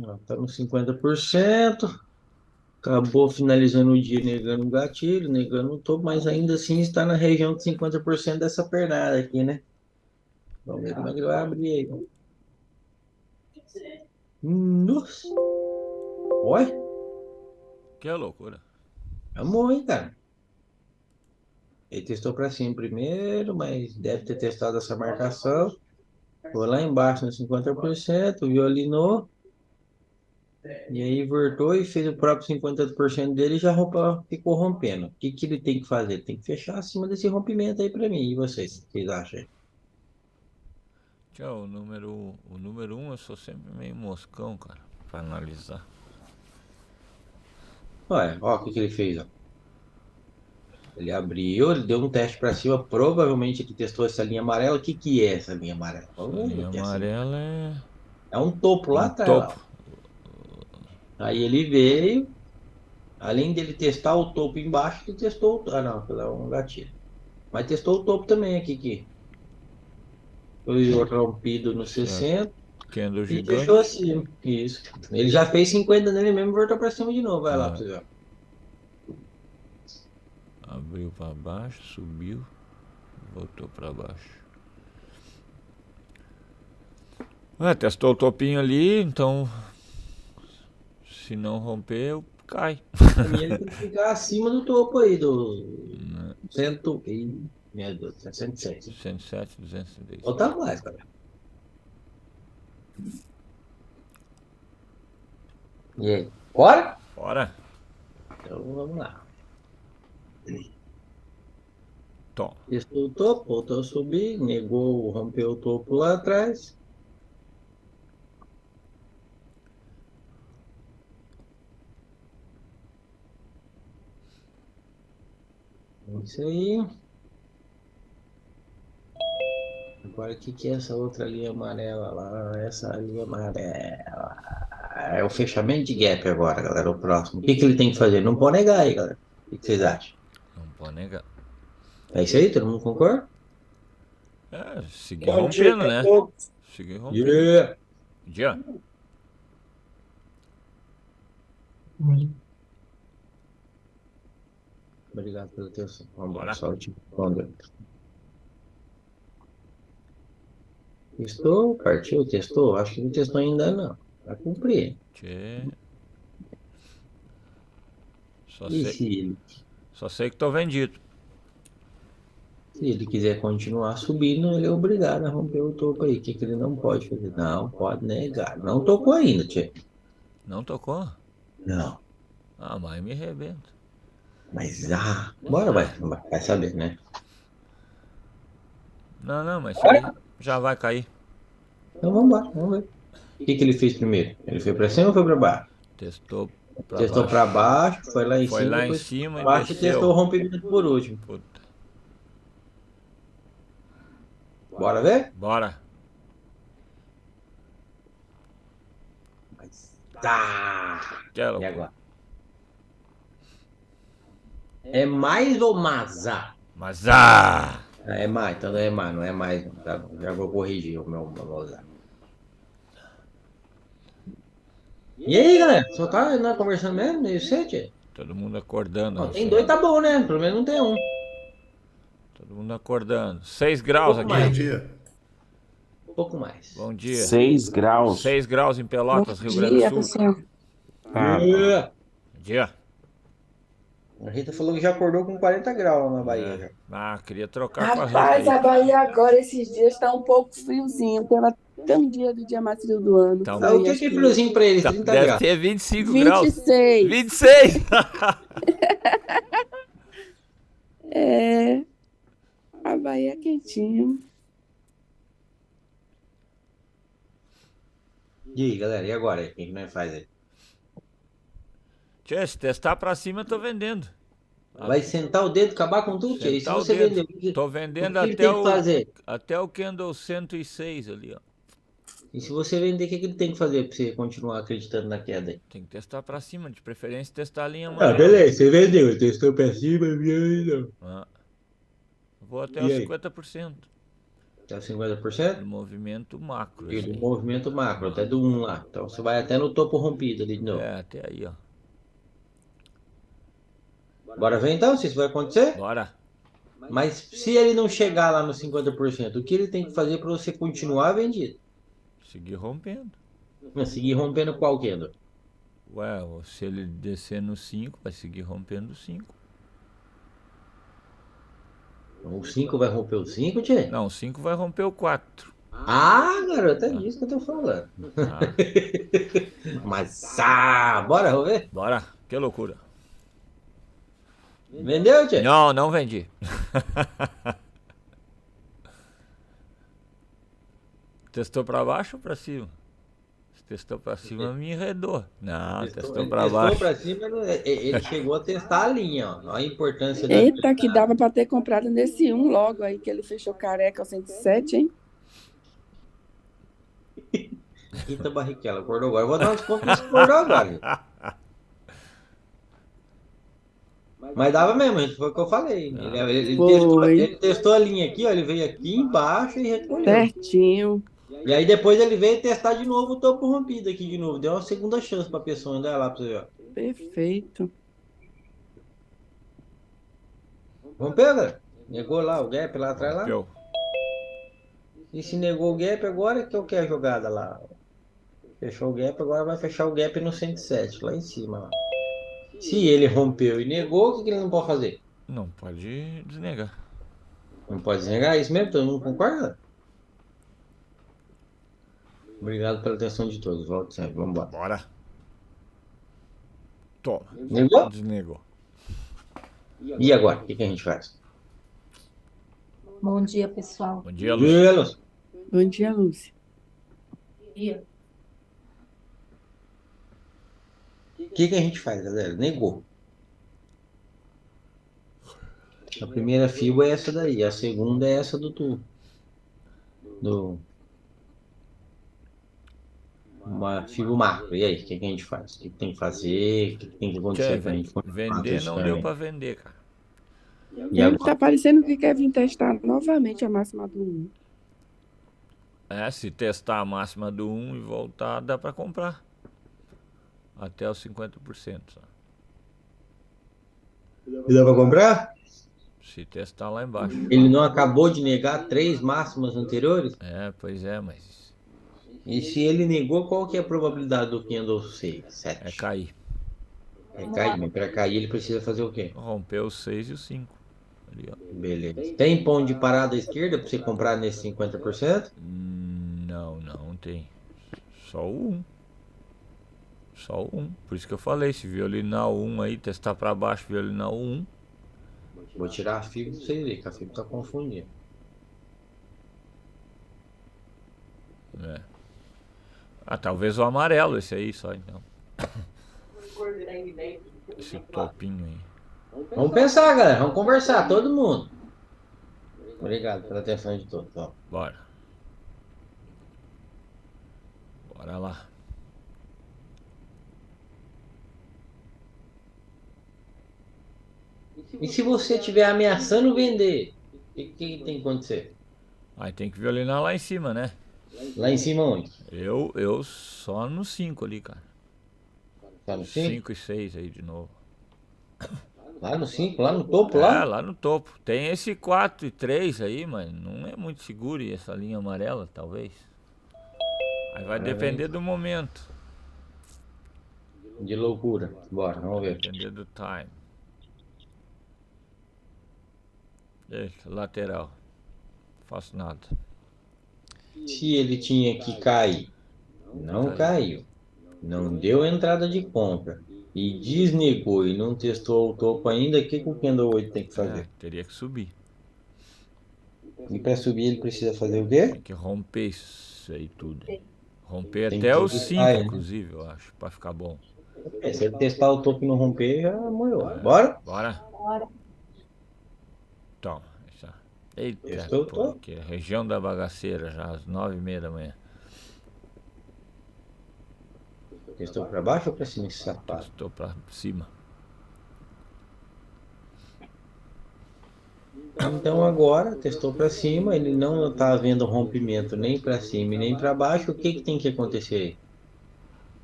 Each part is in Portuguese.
Ó, tá no 50%. Acabou finalizando o dia negando o gatilho, negando o topo, mas ainda assim está na região de 50% dessa pernada aqui, né? Vamos ver como é que ele vai abrir aí. Nossa! Olha, Que é loucura. amor, hein, cara? Ele testou para cima primeiro, mas deve ter testado essa marcação. Foi lá embaixo no 50%, violinou, e aí voltou e fez o próprio 50% dele e já ficou rompendo. O que que ele tem que fazer? Ele tem que fechar acima desse rompimento aí para mim. E vocês, o que vocês acham aí? Tchau, o número um eu sou sempre meio moscão, cara, pra analisar. Olha, ó, o que que ele fez, ó. Ele abriu, ele deu um teste para cima, provavelmente ele testou essa linha amarela. O que que é essa linha amarela? Essa Vamos ver linha o que é essa linha. amarela é É um topo lá um atrás, lá, topo. ó. Aí ele veio, além dele testar o topo embaixo, ele testou o... Ah, não, aquilo é um gatilho. Mas testou o topo também aqui, que foi rompido no Certo. 60 Candle e fechou gigante. acima. Isso. Ele já fez 50 nele mesmo e voltou para cima de novo. Vai lá pra Ah, você ver. abriu pra baixo, subiu, voltou pra baixo. Testou o topinho ali, então se não romper, cai. Pra mim ele tem que ficar acima do topo aí, do cento e... Meu Deus, 107. 107, 210. Falta mais, cara. E aí? Bora? Bora! Então vamos lá. Tom. Testou o topo, voltou a subir, negou, rompeu o topo lá atrás. Isso aí. Agora, o que que é essa outra linha amarela lá? Essa linha amarela. É o fechamento de gap agora, galera. O próximo. O que que ele tem que fazer? Não pode negar aí, galera. O que que vocês acham? Não pode negar. É isso aí? Todo mundo concorda? Seguir Bom dia rompendo, para né? todos. Seguir rompendo. Yeah! Dia. Obrigado pela atenção. Vamos embora, Bora. só o tipo. Testou? Partiu? Testou? Acho que não testou ainda não. Vai cumprir. Tchê. Só E sei, só sei que tô vendido. se ele quiser continuar subindo, ele é obrigado a romper o topo aí. O que que ele não pode fazer? Não, pode negar. Não tocou ainda, tia. Não tocou? Não. Ah, mas me arrebenta. Mas, bora, vai saber, né? Não, não, mas isso aí já vai cair. Então vamos embora, vamos ver. O que que ele fez primeiro? Ele foi para cima ou foi para baixo? Testou pra Testou baixo. para baixo, foi lá em Foi cima, lá em depois cima para e baixo e testou desceu. o rompimento por último. Puta. Bora ver? Bora. Mas, tá. Que é E loucura. agora? É mais ou mazá? Mas É mais, então não é mais, não é mais. Não, tá bom, já vou corrigir o meu usar. E aí, galera? Só tá conversando mesmo? Meio sete? todo mundo acordando, Ó, tem dois, Rafael. tá bom, né? Pelo menos não tem um. Todo mundo acordando. 6 Um graus pouco aqui. Bom mais, dia. um pouco mais. Bom dia. 6 graus. 6 graus em Bom Pelotas, Rio Grande do dia, Sul. pessoal. Ah, bom. Yeah. Bom dia. A Rita falou que já acordou com 40 graus lá na Bahia É. já. Queria trocar com a Rita Rapaz, aí. a Bahia agora, esses dias, está um pouco friozinho, pela tão dia do dia mais frio do ano. Então, Ah, o Foi, que acho que é que friozinho pra eles? Tá, 30 deve graus. ter 25 graus. 26. 26! É, a Bahia é quentinho. E aí, galera, e agora? O que que nós faz aí? Tchê, se testar pra cima, eu tô vendendo. Vai sentar o dedo, acabar com tudo, tia? E se Sentar o você dedo. vender, Tô o vendendo que ele tem que fazer? até o candle 106 ali, ó. E se você vender, o que que ele tem que fazer pra você continuar acreditando na queda aí? Tem que testar pra cima, de preferência testar a linha Ah, amarela. beleza, você vendeu, testou pra cima, não. Ah, vou até E os aí? 50%. Até os 50%? Do movimento macro. E Esse do aí. movimento macro, até do 1 lá. Então você vai até no topo rompido ali de novo. É, até aí, ó. Bora ver então se isso vai acontecer? Bora. Mas se ele não chegar lá nos 50%, o que ele tem que fazer para você continuar vendido? Seguir rompendo. Seguir rompendo qual candle? Ué, se ele descer no 5, vai seguir rompendo o 5. O 5 vai romper o 5, tchê? Não, o 5 vai romper o 4. Ah, garoto, é disso que eu tô falando. Tá? Mas, bora, vamos ver? Bora. Que loucura. Vendeu, tchê? Não, não vendi. Testou pra baixo ou pra cima? Se testou pra cima, me enredou. Não, testou Ele pra testou baixo. pra cima, ele chegou a testar a linha, ó. Olha a importância da Eita, que dava para ter comprado nesse um logo aí, que ele fechou careca ao 107, hein? Rita Barrichello, acordou agora. Eu vou dar um desconto nesse acordou agora. Gente. Mas dava mesmo, gente, foi o que eu falei. Foi. Ele testou a linha aqui, ó. Ele veio aqui embaixo e recolheu. Certinho. E aí depois ele veio testar de novo o topo rompido aqui de novo. Deu uma segunda chance pra pessoa andar lá pra você ver, ó. Perfeito. Rompeu, galera? Negou lá o gap lá atrás lá? Rompeu. E se negou o gap agora, que eu quero a jogada lá? Fechou o gap, agora vai fechar o gap no 107, lá em cima. Lá. Se ele rompeu e negou, o que ele não pode fazer? Não pode desnegar. Não pode negar isso mesmo? Todo mundo concorda? Obrigado pela atenção de todos. Volto sempre. Vamos embora. Bora. Toma. Negou? Desnegou. E agora? O que a gente faz? Bom dia, pessoal. Bom dia, Lúcio. Gelos. Bom dia, Lúcia. Dia. O que a gente faz, galera? Negou. A primeira fibra é essa daí. A segunda é essa do tubo. Uma fibra macro. E aí, o que a gente faz? O que tem que fazer? O que tem que acontecer Tchê, pra gente continuar vender não testando deu aí? pra vender, cara. E Ele agora? tá parecendo que quer vir testar novamente a máxima do 1. É, se testar a máxima do 1 e voltar, dá pra comprar. Até os 50%. Só. E dá pra comprar? Se testar lá embaixo. Ele não acabou de negar 3 máximas anteriores? É, pois é, mas E se ele negou, qual que é a probabilidade do candle 6? 7? é cair. É cair, mas para cair ele precisa fazer o quê? Romper o 6 e o 5. Ali, ó. Beleza. Tem ponto de parada à esquerda para você comprar nesse 50%? Não, não tem. Só o 1. Só o 1. Por isso que eu falei, se violinar o 1 aí, testar pra baixo, violinar o 1. Vou tirar a fibra para você ver, que a fibra tá confundida. É. Ah, talvez o amarelo, esse aí só então. Esse topinho aí. Vamos pensar, galera. Vamos conversar, todo mundo. Obrigado pela atenção de todos. Ó. Bora. Bora lá. E se você estiver ameaçando vender, o que tem que acontecer? Aí tem que violinar lá em cima, né? Lá em cima onde? Eu só no 5 ali, cara. Tá no 5? 5 e 6 aí de novo. Lá no 5, lá no topo, É, lá? lá no topo. Tem esse 4 e 3 aí, mas não é muito seguro. E essa linha amarela, talvez. Aí vai depender do momento. De loucura. Bora, vamos ver. Depender do time. Eita, lateral. Faço nada. Se ele tinha que cair, não caiu. Não deu entrada de compra. E desnegou e não testou o topo ainda, o que o Candle 8 tem que fazer? Teria que subir. E para subir ele precisa fazer o quê? Tem que romper isso aí tudo. Romper Tem até que os testar 5, ele, né? inclusive, eu acho, pra ficar bom. Se ele testar o topo e não romper, já morreu. Bora? Bora? Toma. Já. Eita, Testou o pô, topo? que é região da bagaceira, já às 9h30 da manhã. Testou para baixo ou para cima esse safado? Estou pra cima. Então agora testou para cima, ele não está havendo rompimento nem para cima e nem para baixo. O que que tem que acontecer aí?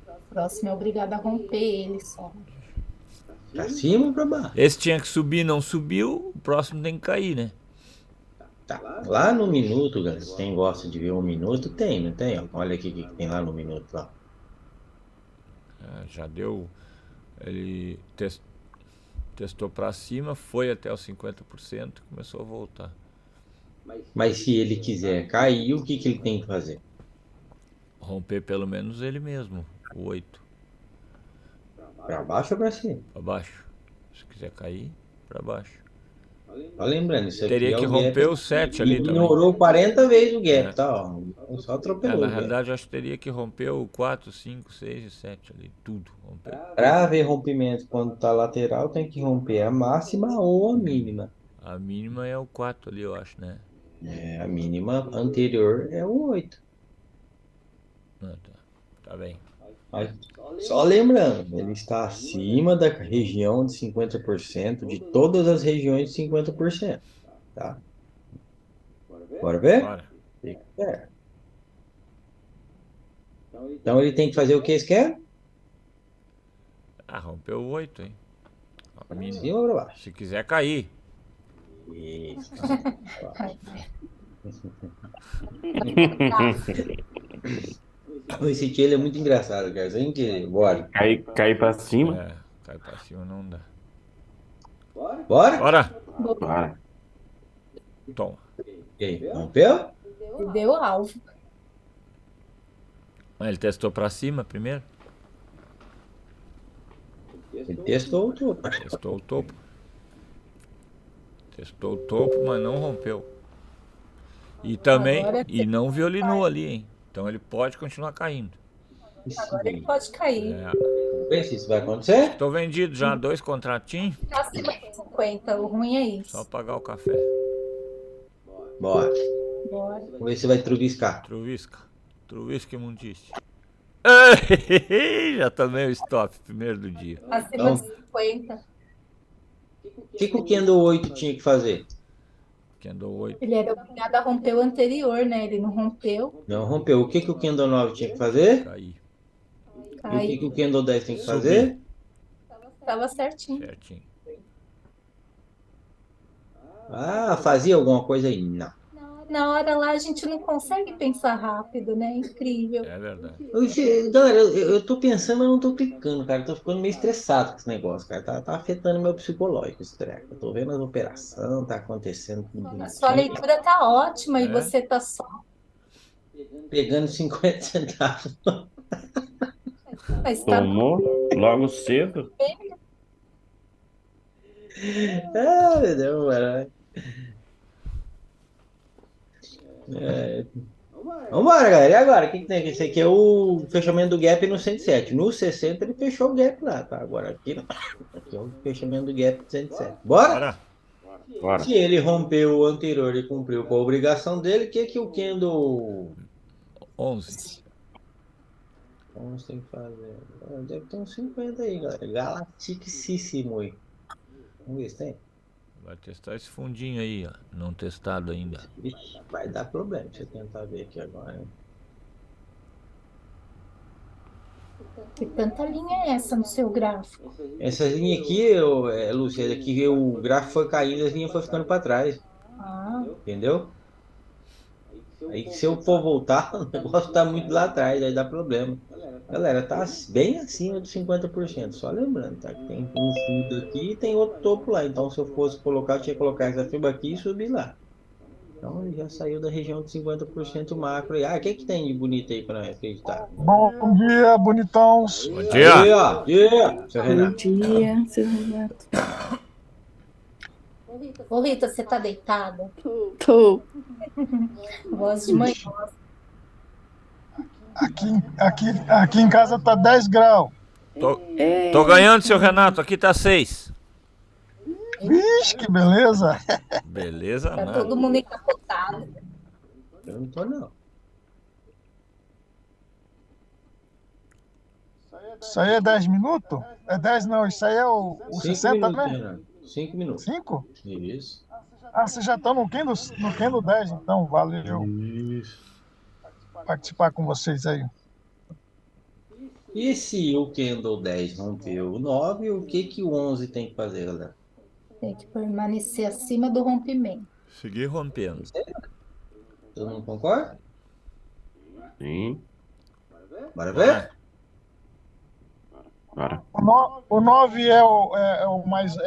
O próximo é obrigado a romper ele só. Para cima ou para baixo? Esse tinha que subir, não subiu, o próximo tem que cair, né? Tá. Lá no minuto, galera, quem gosta de ver um minuto, tem, não tem? Ó, olha aqui o que tem lá no minuto. Ó. Já deu. Ele testou para cima, foi até os 50%, começou a voltar. Mas se ele quiser cair, o que que ele tem que fazer? Romper pelo menos ele mesmo, o 8. Para baixo ou para cima? Para baixo. Se quiser cair, para baixo. Só lembrando, isso aqui Teria é que o romper gap. o 7 ali também. Ignorou 40 vezes o gap, É. tá? Ó. Só atropelou Na o gap. realidade, eu acho que teria que romper o 4, 5, 6 e 7 ali. Tudo romper. Para ver rompimento quando tá lateral, tem que romper a máxima ou a mínima. A mínima é o 4 ali, eu acho, né? É, a mínima anterior é o 8. Ah, tá bem. Mas, só lembrando, ele está acima da região de 50%, de todas as regiões de 50%. Tá? Bora ver? Bora. Fica perto. Então ele tem que fazer o que eles querem? Rompeu o 8, hein? A Pra mínima. cima ou para baixo? Se quiser cair. Isso. Esse tio ele é muito engraçado, cara. Sem querer. Bora. Cair pra cima. Cai pra cima não dá. Bora? Bora! Bora. Toma. E aí, rompeu? Deu alvo. Ele testou pra cima primeiro. Ele testou o topo. Testou o topo. Testou o topo, mas não rompeu. E também. Agora E não violinou ali, hein? Então ele pode continuar caindo. Agora ele pode cair. Vamos ver se isso vai acontecer. Tô vendido já 2 contratinhos. Tá acima de 50. O ruim é isso. Só pagar o café. Bora. Bora. Vamos ver se vai truviscar. Truvisca. Truvisca imundice. Já tomei o stop, primeiro do dia. Acima Então, de 50. o que o Kendo 8 tinha que fazer? Que andou 8. Ele era obrigado a romper o anterior, né? Ele não rompeu. Não rompeu. O que o Kendo 9 tinha que fazer? Cair. E o Caiu. que o Kendo 10 tem que fazer? Tava certinho. Certinho. Ah, fazia alguma coisa aí? Não. Na hora lá a gente não consegue pensar rápido, né? Incrível. É verdade. Galera, eu tô pensando, mas não tô clicando, cara. Eu tô ficando meio estressado com esse negócio, cara. Tá afetando meu psicológico esse treco. Eu tô vendo as operações, tá acontecendo tudo A sua bonitinho. leitura tá ótima e É. você tá só. Pegando 50 centavos. Mas tá Tomou logo cedo. Ah, meu Deus, mano. Vambora, galera. E agora? O que tem aqui? Esse aqui é o fechamento do gap no 107. No 60 ele fechou o gap lá, tá? Agora aqui não. Aqui é o fechamento do gap no 107. Bora? Bora. Bora. Se ele rompeu o anterior e cumpriu com a obrigação dele, o que o Kendo 11. Vamos ter que fazer? Deve ter uns 50 aí, galera. Galacticíssimo aí. Vamos ver se tem. Vai testar esse fundinho aí, ó. Não testado ainda. Ixi, vai dar problema. Deixa eu tentar ver aqui agora. Hein? Que tanta linha é essa no seu gráfico? Essa linha aqui, Lúcia, aqui o gráfico foi caindo, as linhas foram ficando para trás. Ah, Entendeu? Aí se eu for voltar, o negócio tá muito lá atrás, aí dá problema. Galera, tá bem acima dos 50%. Só lembrando, tá? Que tem um fundo aqui e tem outro topo lá. Então, se eu fosse colocar, eu tinha que colocar essa fibra aqui e subir lá. Então, ele já saiu da região de 50% macro. E, o que tem de bonito aí para nós acreditar? Bom dia, bonitões. Bom Aí, dia. ó. Dia, seu Bom Renato. dia, seu Renato. ô Rita, você tá deitada? Tô. Voz de manhã. Aqui em casa tá 10 graus. Tô ganhando, seu Renato. Aqui tá 6. Vixe, que beleza. Beleza, Tá nada. todo mundo encapotado. Eu não tô, não. Isso aí é 10 minutos? É 10 não, isso aí é o 5 60, minutos, né? Renato. 5 minutos. 5? Isso. vocês já estão no Candle 10, então valeu Isso. participar com vocês aí. E se o Candle 10 rompeu o 9, o que que o 11 tem que fazer, galera? Tem que permanecer acima do rompimento. Seguir rompendo. Todo mundo concorda? Sim. Bora ver? Bora. O 9 é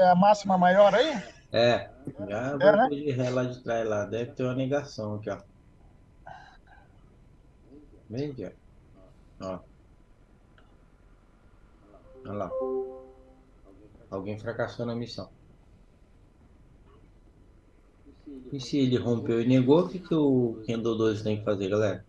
a máxima maior aí? É. Já né? voltou de ré lá de trás lá. Deve ter uma negação aqui, ó. Vem aqui, ó. Olha lá. Alguém fracassou na missão. E se ele rompeu e negou, o que que o Candle 12 tem que fazer, galera?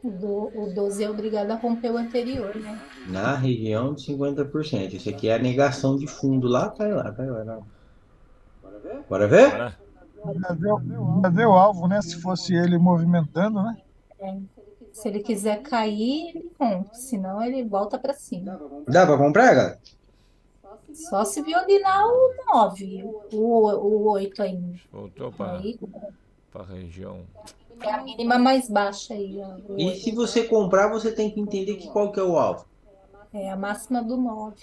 O 12 é obrigado a romper o anterior, né? Na região de 50%. Isso aqui é a negação de fundo lá, cai lá, cai lá. Não. Bora ver? Bora. Já deu alvo, né? Se fosse ele movimentando, né? Se ele quiser cair, ele rompe, senão ele volta para cima. Dá pra comprar, galera? Só se violinar o 9, o 8 ainda. Voltou para Aí a região. é a mínima mais baixa aí. O E 8. se você comprar, você tem que entender que qual que é o alvo. É a máxima do 9.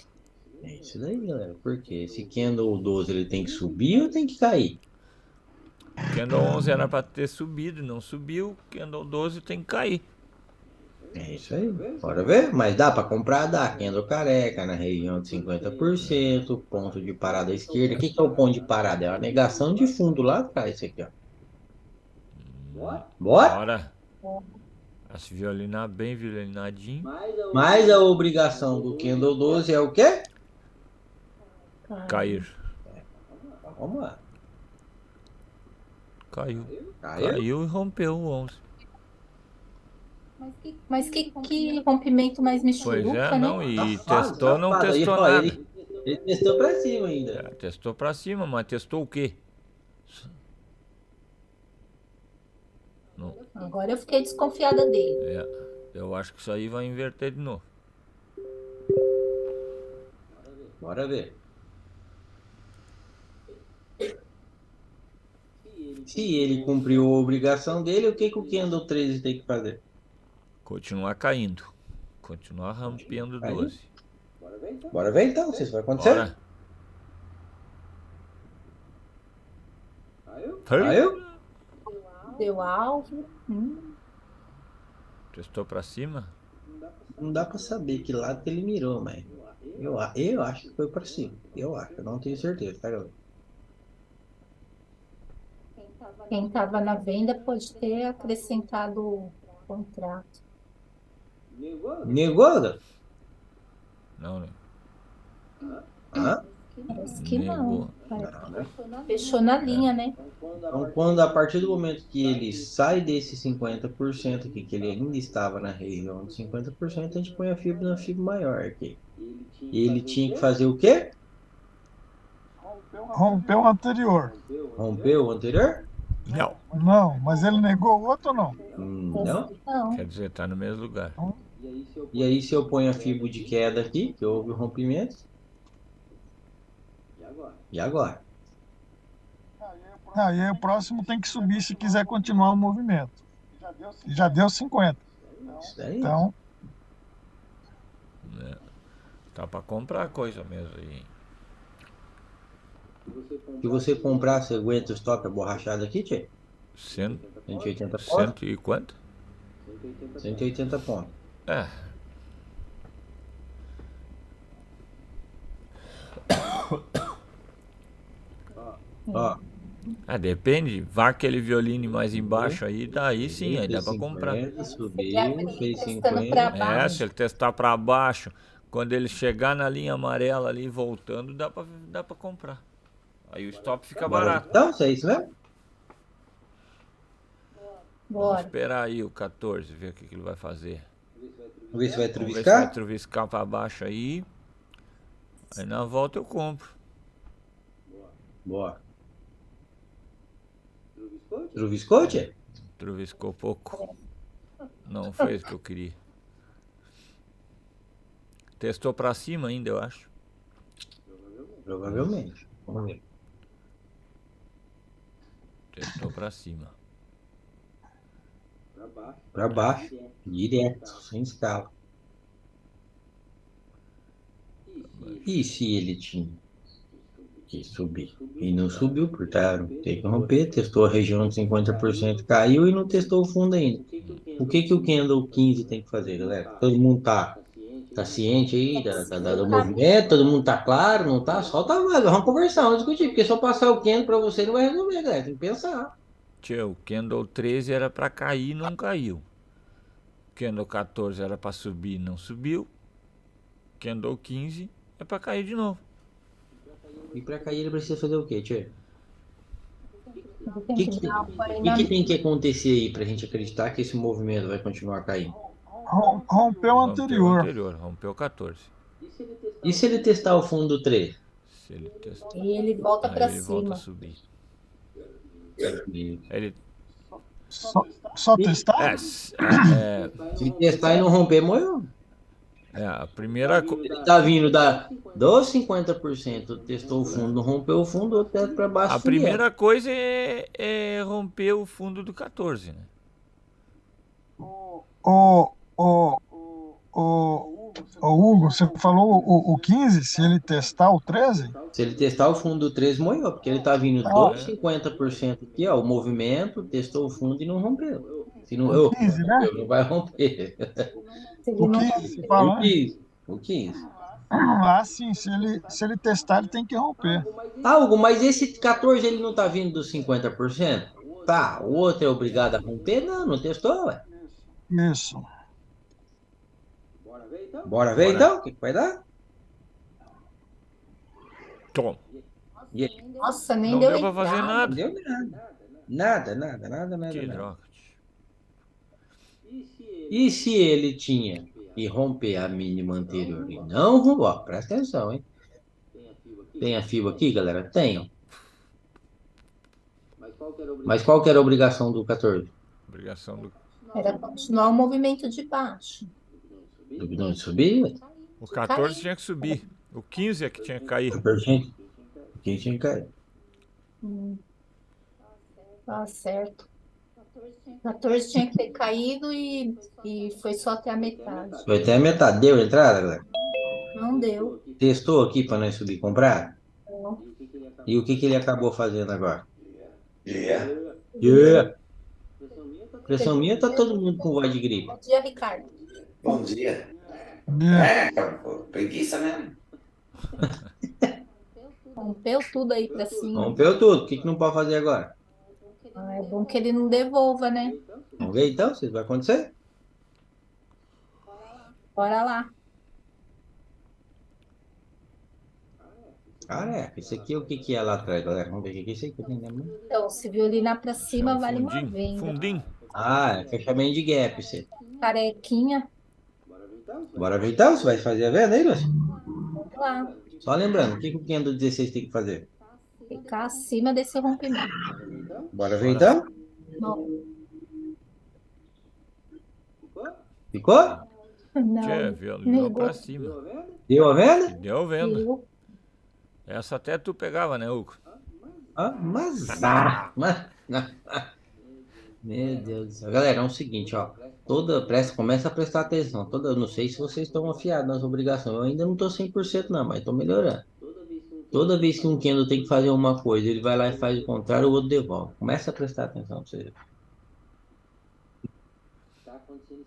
É isso daí, galera. Porque esse Candle 12 ele tem que subir ou tem que cair? Candle 11 era para ter subido, não subiu. Candle 12 tem que cair. É isso aí. Bora ver? Mas dá pra comprar? Dá. Candle careca na região de 50%. Ponto de parada à esquerda. O que que é o ponto de parada? É a negação de fundo lá atrás. Isso aqui, ó. Bora? Bora. A se violinar bem violinadinho. Mas a obrigação do Candle 12 é o quê? Cair. Vamos lá. Caiu. Caiu? Caiu e rompeu o 11. Mas que rompimento mais Pois michuruca, é, né? não. E Safado, testou, não safado. Aí, testou ó, nada. Ele testou pra cima ainda. É, testou pra cima, mas testou o quê? Não. Agora eu fiquei desconfiada dele. É, eu acho que isso aí vai inverter de novo. Bora ver. Se ele cumpriu a obrigação dele, o que que o Candle 13 tem que fazer? Continuar caindo. Continuar rompendo 12. Bora ver então, se isso vai acontecer. Bora. Caiu? Deu alvo. Testou pra cima? Não dá pra saber que lado que ele mirou, mas eu acho que foi pra cima. Eu acho, eu não tenho certeza, tá, galera? Quem estava na venda pode ter acrescentado o contrato. Negou, galera? Não, né? Hã? Parece que Negou. não. Não, né? Fechou na linha, né? Então, quando a partir do momento que ele sai desse 50% aqui, que ele ainda estava na região de 50%, a gente põe a fibra na fibra maior aqui. E ele tinha que fazer o quê? Rompeu o anterior. Rompeu o anterior? Não. Não, mas ele negou o outro ou não? Não. Não. Quer dizer, tá no mesmo lugar. E aí, se eu ponho a fibra de queda aqui, que houve o rompimento. E agora? Aí o próximo tem que subir se quiser continuar o movimento. Já deu 50. Isso daí. Então, Né? Tá pra comprar coisa mesmo aí. Se você comprar, você aguenta o estoque borrachado aqui, tchê? 180 pontos? Cento e quanto? 180 pontos. É. Ó, Depende. Vá aquele violino mais embaixo aí, daí sim, aí dá pra comprar. 50, subiu, fez Testando 50. pra É, baixo. se ele testar pra baixo, quando ele chegar na linha amarela ali voltando, dá pra comprar. Aí o stop fica barato. Então, se é isso mesmo? Vamos Bora. esperar aí o 14, ver o que ele vai fazer. Vamos ver se vai Vamos ver se vai truviscar? truviscar pra baixo aí. Aí na volta eu compro. Boa. Truviscou, tchê? Truviscou pouco. Não fez o que eu queria. Testou pra cima ainda, eu acho. Provavelmente. Vamos ver. Testou pra cima. Para baixo, direto, sem escala. E se ele tinha que subir? E não subiu, portanto, tem que romper. Testou a região de 50%, caiu e não testou o fundo ainda. O que que o Candle 15 tem que fazer, galera? Todo mundo tá ciente aí do movimento? Todo mundo tá claro? Não tá? Solta a vaga, vamos conversar, vamos discutir. Porque só passar o Candle para você não vai resolver, galera. Tem que pensar. Tchê, o Candle 13 era pra cair, não caiu. Candle 14 era pra subir, não subiu. Candle 15 é pra cair de novo. E para cair ele precisa fazer o quê, Tchê? Ele O tem que, que que, dar apoio que na que tem que acontecer aí pra gente acreditar que esse movimento vai continuar caindo? Rompeu o anterior. Rompeu 14. E se ele testar o fundo 3? Se ele testar, e ele volta aí para ele volta cima. a subir. E Ele, Só testar? se ele testar e não romper, morreu. a primeira Ele tá vindo dos 50%, testou o fundo, não rompeu o fundo, ou teto para baixo. A primeira coisa é romper o fundo do 14, né? O, o, o, Hugo, você falou o 15, se ele testar o 13? Se ele testar o fundo do 13, morreu, porque ele tá vindo dos 50% aqui, ó, o movimento, testou o fundo e não rompeu. Se não, O 15, né? não vai romper. Se ele O não 15, você fala, O né? 15. O 15. Ah, sim, se ele testar, ele tem que romper. Ah, Hugo, mas esse 14 ele não tá vindo dos 50%? Tá, o outro é obrigado a romper? Não, não testou, ué. Isso. Bora ver então? O que vai dar? Toma. E aí? Nossa, nem Não deu deu pra fazer entrada. Não nada. deu nada. Que droga. E se ele tinha que romper a mínima anterior e não rompeu? Ó, presta atenção, hein? Tem a FIBA aqui, galera? Tem. Mas qual que era a obrigação do 14? Obrigação do. Era continuar o movimento de baixo. Do de subir? Ué? O 14 tinha que subir. O 15 é que tinha que cair. 14? Quem tinha que cair? Tá certo. 14 tinha que ter caído e foi só até a metade. Foi até a metade. Deu entrada, galera? Não deu. Testou aqui para nós subir e comprar? Não. E o que que ele acabou fazendo agora? Yeah. Yeah. Pressão minha, tá todo mundo com voz de gripe. Bom dia, Ricardo. Bom dia. É, Preguiça mesmo. Rompeu tudo aí pra cima. Rompeu tudo. O que que não pode fazer agora? Ah, é bom que ele não devolva, né? Vamos ver então se isso vai acontecer? Bora lá. Careca, isso aqui é o que que é lá atrás, galera? Vamos ver o que que é isso aqui. Né? Então, se violinar pra cima, vale uma Fundinho. venda. Fundinho. Ah, é fechamento de gap, você. Carequinha. Bora ver então? Você vai fazer a venda aí, Lúcio? Vamos lá. Só lembrando, o que que o 516 tem que fazer? Ficar acima desse rompimento. Bora ver então? Não. Ficou? Tchê, Não. violinou Negou. pra cima. Deu a venda? Deu venda. Viu? Essa até tu pegava, né, Hugo? Ah, Meu Deus do céu. Galera, é o seguinte, ó. Começa a prestar atenção. Eu não sei se vocês estão afiados nas obrigações. Eu ainda não tô 100% não, mas tô melhorando. Toda vez que um Kendo tem que fazer uma coisa, ele vai lá e faz o contrário, o outro devolve. Começa a prestar atenção pra você.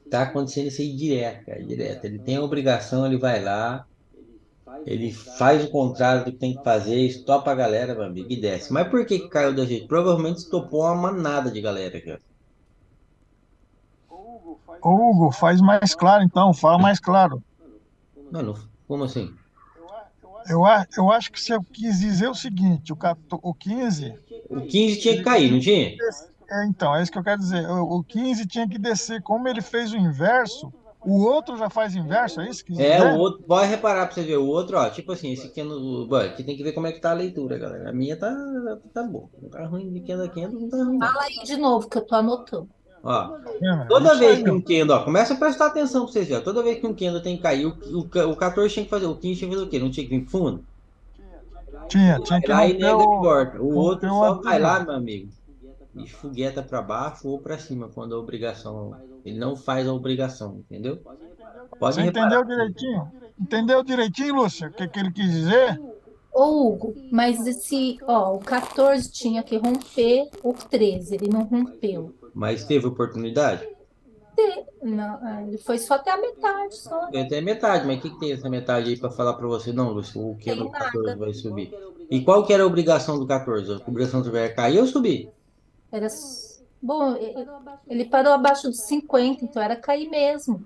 Tá acontecendo isso aí direto, cara, direto. Ele tem a obrigação, ele vai lá, ele faz o contrário do que tem que fazer, estopa a galera, meu amigo, e desce. Mas por que que caiu da jeito? Provavelmente estopou uma manada de galera aqui, ó. Hugo, faz mais claro então, fala mais claro. Mano, como assim? Eu acho que você quis dizer o seguinte, o 15, O 15 tinha que cair, não tinha? então, é isso que eu quero dizer. O 15 tinha que descer, como ele fez o inverso, o outro já faz inverso, é isso que quis É, dizer? o outro, pode reparar pra você ver, o outro, ó, tipo assim, esse Kendo, bom, aqui tem que ver como é que tá a leitura, galera. A minha tá boa, não tá ruim de Kendo a Kendo, não tá ruim não. Fala aí de novo, que eu tô anotando. Ó, É toda isso vez aí, que um Kendo, ó, começa a prestar atenção pra vocês verem, toda vez que um Kendo tem que cair, o 14 tinha que fazer, o 15 tinha que fazer o quê? Não tinha que vir pro fundo? tinha Vai que lá e romper nega e corta. O outro romper o só vai anterior. lá, meu amigo, e fogueta para baixo ou para cima, quando a obrigação. Ele não faz a obrigação, entendeu? Pode Você reparar. entendeu direitinho? Entendeu direitinho, Lúcia, o que ele quis dizer? Ô, Hugo, mas esse, ó, o 14 tinha que romper o 13, ele não rompeu. Mas teve oportunidade? Não, ele foi só até a metade, só. Tem até metade, mas o que, que tem essa metade aí para falar para você? Não, Lúcio, o que Tem do 14 nada. vai subir. E qual que era a obrigação do 14? A obrigação do é cair ou subir? Era, bom, ele parou abaixo dos 50, então era cair mesmo.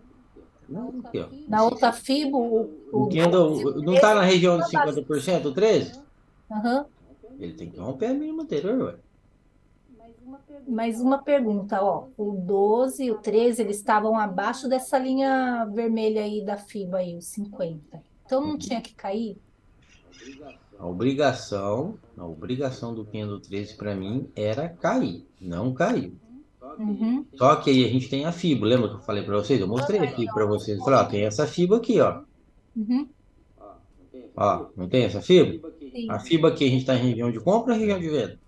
Não, aqui, ó. Na outra FIBO, O o que anda, 12 e o não está 13 na região de estava abaixo. 50%, o 13? Aham. Ele tem que romper a mínima anterior, ué. Mais uma pergunta, ó. O 12 e o 13, eles estavam abaixo dessa linha vermelha aí da FIBA aí, os 50. Então não tinha que cair? A obrigação do Kendo 13 para mim era cair, não caiu. Uhum. Só que aí a gente tem a fibra, lembra que eu falei para vocês? Eu mostrei a fibra para vocês. Eu falei, ó, tem essa fibra aqui, ó. Uhum. Ó, não tem essa fibra? Sim. A fibra aqui a gente está em região de compra ou região de venda?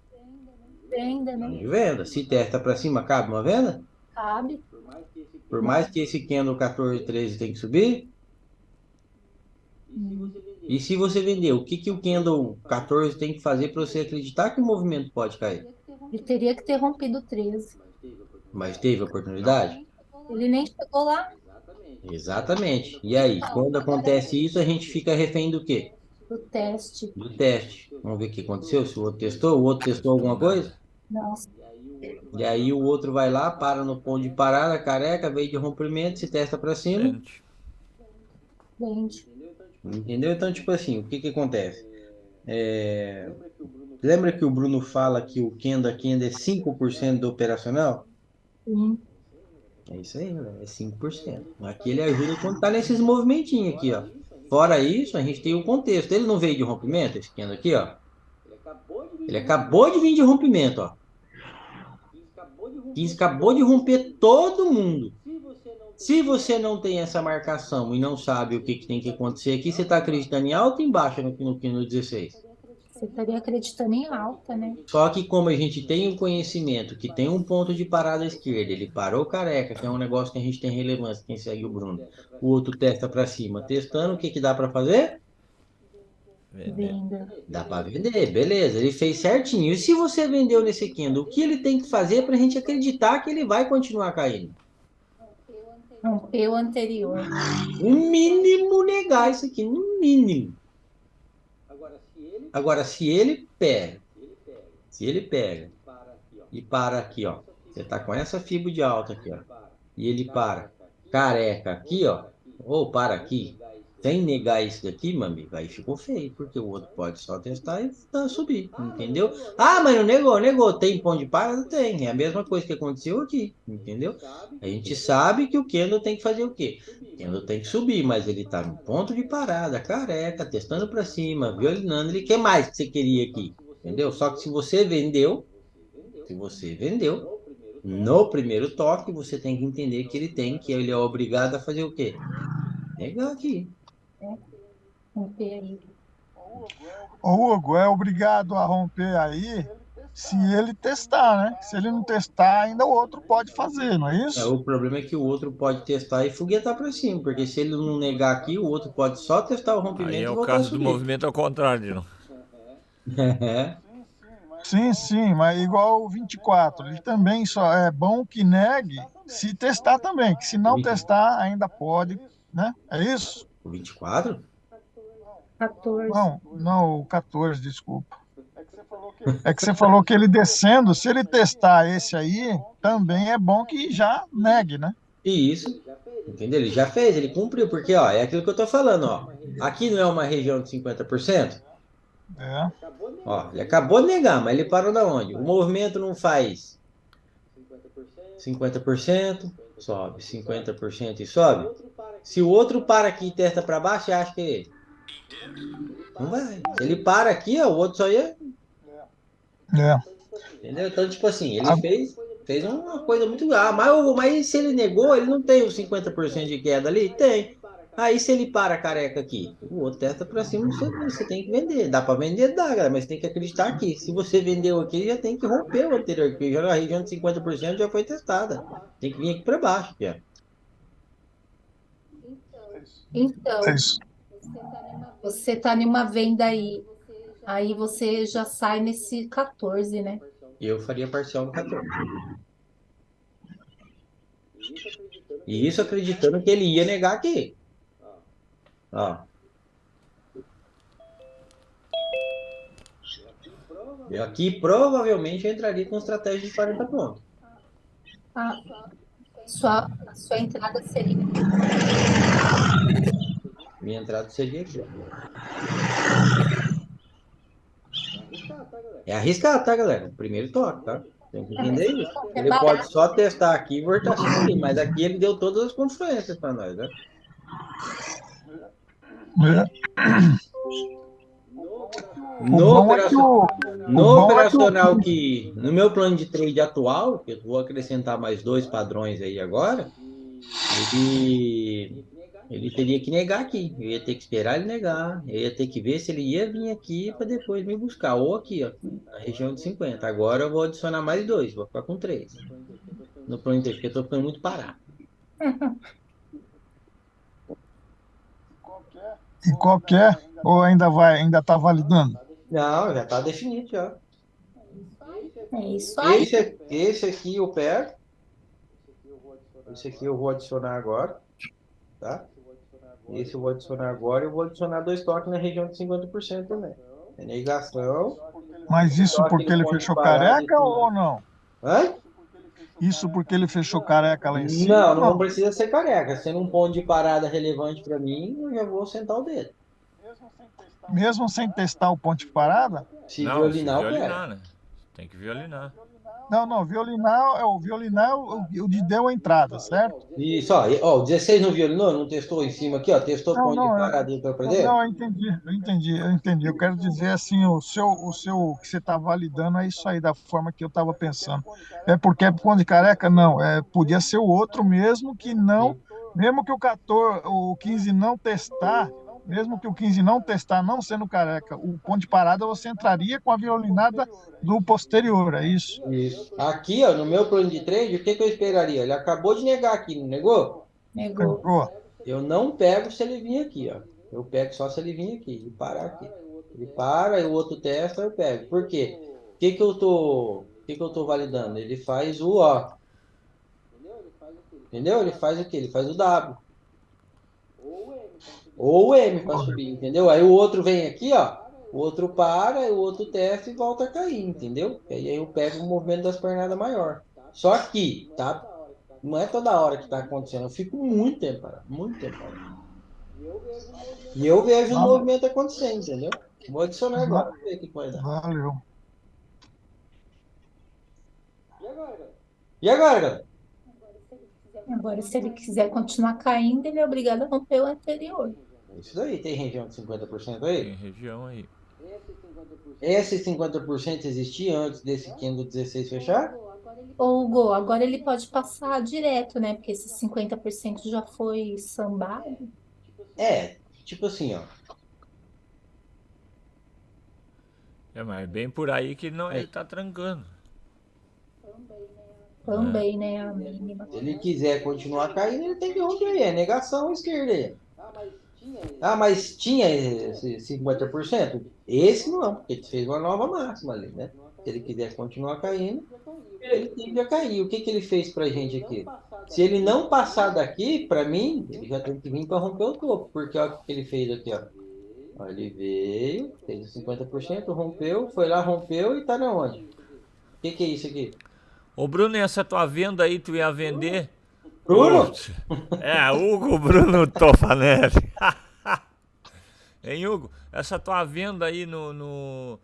Venda, né? De venda. Se testa para cima, cabe uma venda? Cabe. Por mais que esse Kendo 14, 13 tem que subir. E se você vender, o que, que o Kendo 14 tem que fazer para você acreditar que o movimento pode cair? Ele teria que ter rompido o 13. Mas teve oportunidade? Ele nem chegou lá Exatamente. E aí, quando acontece isso, a gente fica refém do quê? pro teste. Do teste. Vamos ver o que aconteceu. Se o outro testou alguma coisa? Nossa, E aí o outro vai lá, para no ponto de parada, careca, veio de rompimento, se testa para cima. Gente, vende. Entendeu? Então, tipo assim, o que que acontece? Lembra que o Bruno fala que o Kendo aqui ainda é 5% do operacional? Sim. É isso aí, né? É 5%. Aqui ele ajuda quando tá nesses movimentinhos aqui, ó. Fora isso, a gente tem o contexto. Ele não veio de rompimento, esse Kendo aqui, ó. Ele acabou de vir de rompimento, ó. 15 acabou de romper todo mundo. Se você não tem essa marcação e não sabe o que, que tem que acontecer aqui, você está acreditando em alta ou em baixa no 16? Você estaria acreditando em alta, né? Só que como a gente tem o conhecimento que tem um ponto de parada à esquerda, ele parou careca, que é um negócio que a gente tem relevância, quem segue o Bruno. O outro testa para cima. Testando, o que, que dá para fazer? vender. Venda. Dá para vender, beleza. Ele fez certinho. E se você vendeu nesse Kendo, o que ele tem que fazer para a gente acreditar que ele vai continuar caindo? Rompeu o anterior. No mínimo negar isso aqui, no mínimo. Agora, se ele pega e para aqui, ó. Você tá com essa fibra de alta aqui, ó. E ele para careca aqui, ó. Ou para aqui. Sem negar isso daqui, meu amigo, aí ficou feio, porque o outro pode só testar e subir, entendeu? Ah, mas não negou. Tem ponto de parada? Tem. É a mesma coisa que aconteceu aqui, entendeu? A gente sabe que o Kendo tem que fazer o quê? O Kendo tem que subir, mas ele tá no ponto de parada, careca, testando para cima, violinando. Ele quer mais que você queria aqui, entendeu? Só que se você vendeu, no primeiro toque, você tem que entender que ele é obrigado a fazer o quê? Negar aqui. Romper aí. Ô, Hugo, é obrigado a romper aí se ele testar, né? Se ele não testar, ainda o outro pode fazer, não é isso? O problema é que o outro pode testar e foguetar para cima, porque se ele não negar aqui, o outro pode só testar o rompimento Aí e é o voltar a caso do subir. movimento ao contrário, de novo. Sim, mas igual o 24, ele também só é bom que negue se testar também, que se não testar, ainda pode, né? É isso? O 24? 14. Não, o 14, desculpa. É que você falou que ele descendo, se ele testar esse aí, também é bom que já negue, né? E isso, entendeu? Ele já fez, ele cumpriu, porque ó, é aquilo que eu tô falando, ó. Aqui não é uma região de 50%? É. Ó, ele acabou de negar, mas ele parou da onde? O movimento não faz 50%, sobe, 50% e sobe. Se o outro para aqui e testa para baixo, você acha que é ele? Não vai. Se ele para aqui, ó, o outro só ia. É. Entendeu? Então, tipo assim, ele fez uma coisa muito. Ah, mas se ele negou, ele não tem os 50% de queda ali? Tem. Aí se ele para careca aqui, o outro testa pra cima, você tem que vender. Dá pra vender, dá, galera, mas tem que acreditar aqui. Se você vendeu aqui, já tem que romper o anterior, porque já na região de 50% já foi testada. Tem que vir aqui pra baixo, Pia. Então, É isso. você tá numa venda aí você já sai nesse 14, né? Eu faria parcial no 14. E isso acreditando que ele ia negar aqui. Ó. Eu aqui provavelmente eu entraria com estratégia de 40 pontos. A sua entrada seria. Minha entrada seria aqui, ó. É arriscado, tá, galera? Primeiro toque, tá? Tem que entender isso. É Ele barato. pode só testar aqui e voltar aqui, mas aqui ele deu todas as confluências para nós, né? O bom é que o No bom é que o operacional que, no meu plano de trade atual, que eu vou acrescentar mais 2 padrões aí agora, ele teria que negar aqui. Eu ia ter que esperar ele negar. Eu ia ter que ver se ele ia vir aqui para depois me buscar. Ou aqui, ó, na região de 50. Agora eu vou adicionar mais 2, vou ficar com 3. No plano de trade, porque eu tô ficando muito parado. e qualquer ou ainda tá validando. Não, já tá definido já. É isso aí. Esse aqui eu pego. Esse aqui eu vou adicionar agora, tá? Esse eu vou adicionar agora e eu vou adicionar 2 toques na região de 50% também. É negação. Mas isso Toque porque no ele ponto fechou parado careca e- ou não? Hã? Isso porque ele fechou careca lá em cima? Não, ou não precisa ser careca. Sendo um ponto de parada relevante para mim, eu já vou sentar o dedo. Mesmo sem testar o ponto de parada? Se Não, se violinar, eu pego. violinar, né? Tem que violinar. Não, violinar o de deu a entrada, certo? Isso, ó, o 16 não violinou, não testou em cima aqui, ó, testou Não, ponto de não, parada e para não, dentro? eu entendi. Eu quero dizer assim, o que você está validando é isso aí, da forma que eu estava pensando. É porque é ponto de careca? Não, podia ser o outro mesmo que não, mesmo que o 14, o 15 não testar, mesmo que o 15 não testar, não sendo careca, o ponto de parada você entraria com a violinada do posterior, é isso? Isso. Aqui, ó, no meu plano de trade, o que que eu esperaria? Ele acabou de negar aqui, não negou? Negou. Pegou? Eu não pego se ele vir aqui, ó. Eu pego só se ele vir aqui e parar aqui. Ele para e o outro testa, eu pego. Por quê? O que que eu tô validando? Ele faz o ó. Entendeu? Ele faz o quê? Ele faz o W. Ou o M para subir, entendeu? Aí o outro vem aqui, ó. O outro para, e o outro testa e volta a cair, entendeu? E aí eu pego o movimento das pernadas maior. Só que, tá? Não é toda hora que tá acontecendo. Eu fico muito tempo parado, muito tempo parado. E eu vejo o movimento acontecendo, entendeu? Vou adicionar agora, vamos ver o que vai dar. Valeu. E agora, galera? Agora, se ele quiser continuar caindo, ele é obrigado a romper o anterior. Isso daí, tem região de 50% Tem aí? região aí. Esse 50% existia antes desse candle 16 fechar? Ô, Hugo, agora ele pode passar direto, né? Porque esse 50% já foi sambado. É, tipo assim, ó. É, mas é bem por aí que não, ele tá trancando. Também, né? A mínima. Se ele quiser continuar caindo, ele tem que romper aí. É negação esquerda aí. Ah, mas tinha esse 50%? Esse não, porque ele fez uma nova máxima ali, né? Se ele quiser continuar caindo, ele tem que cair. O que que ele fez pra gente aqui? Se ele não passar daqui, pra mim, ele já tem que vir para romper o topo. Porque olha o que ele fez aqui, ó. Ó, ele veio, fez os 50%, rompeu, foi lá, rompeu e tá na onde? O que que é isso aqui? Ô Bruno, e essa tua venda aí, tu ia vender? Bruno? Putz. É, Hugo Bruno Tofanelli. Hein, Hugo? Essa tua venda aí no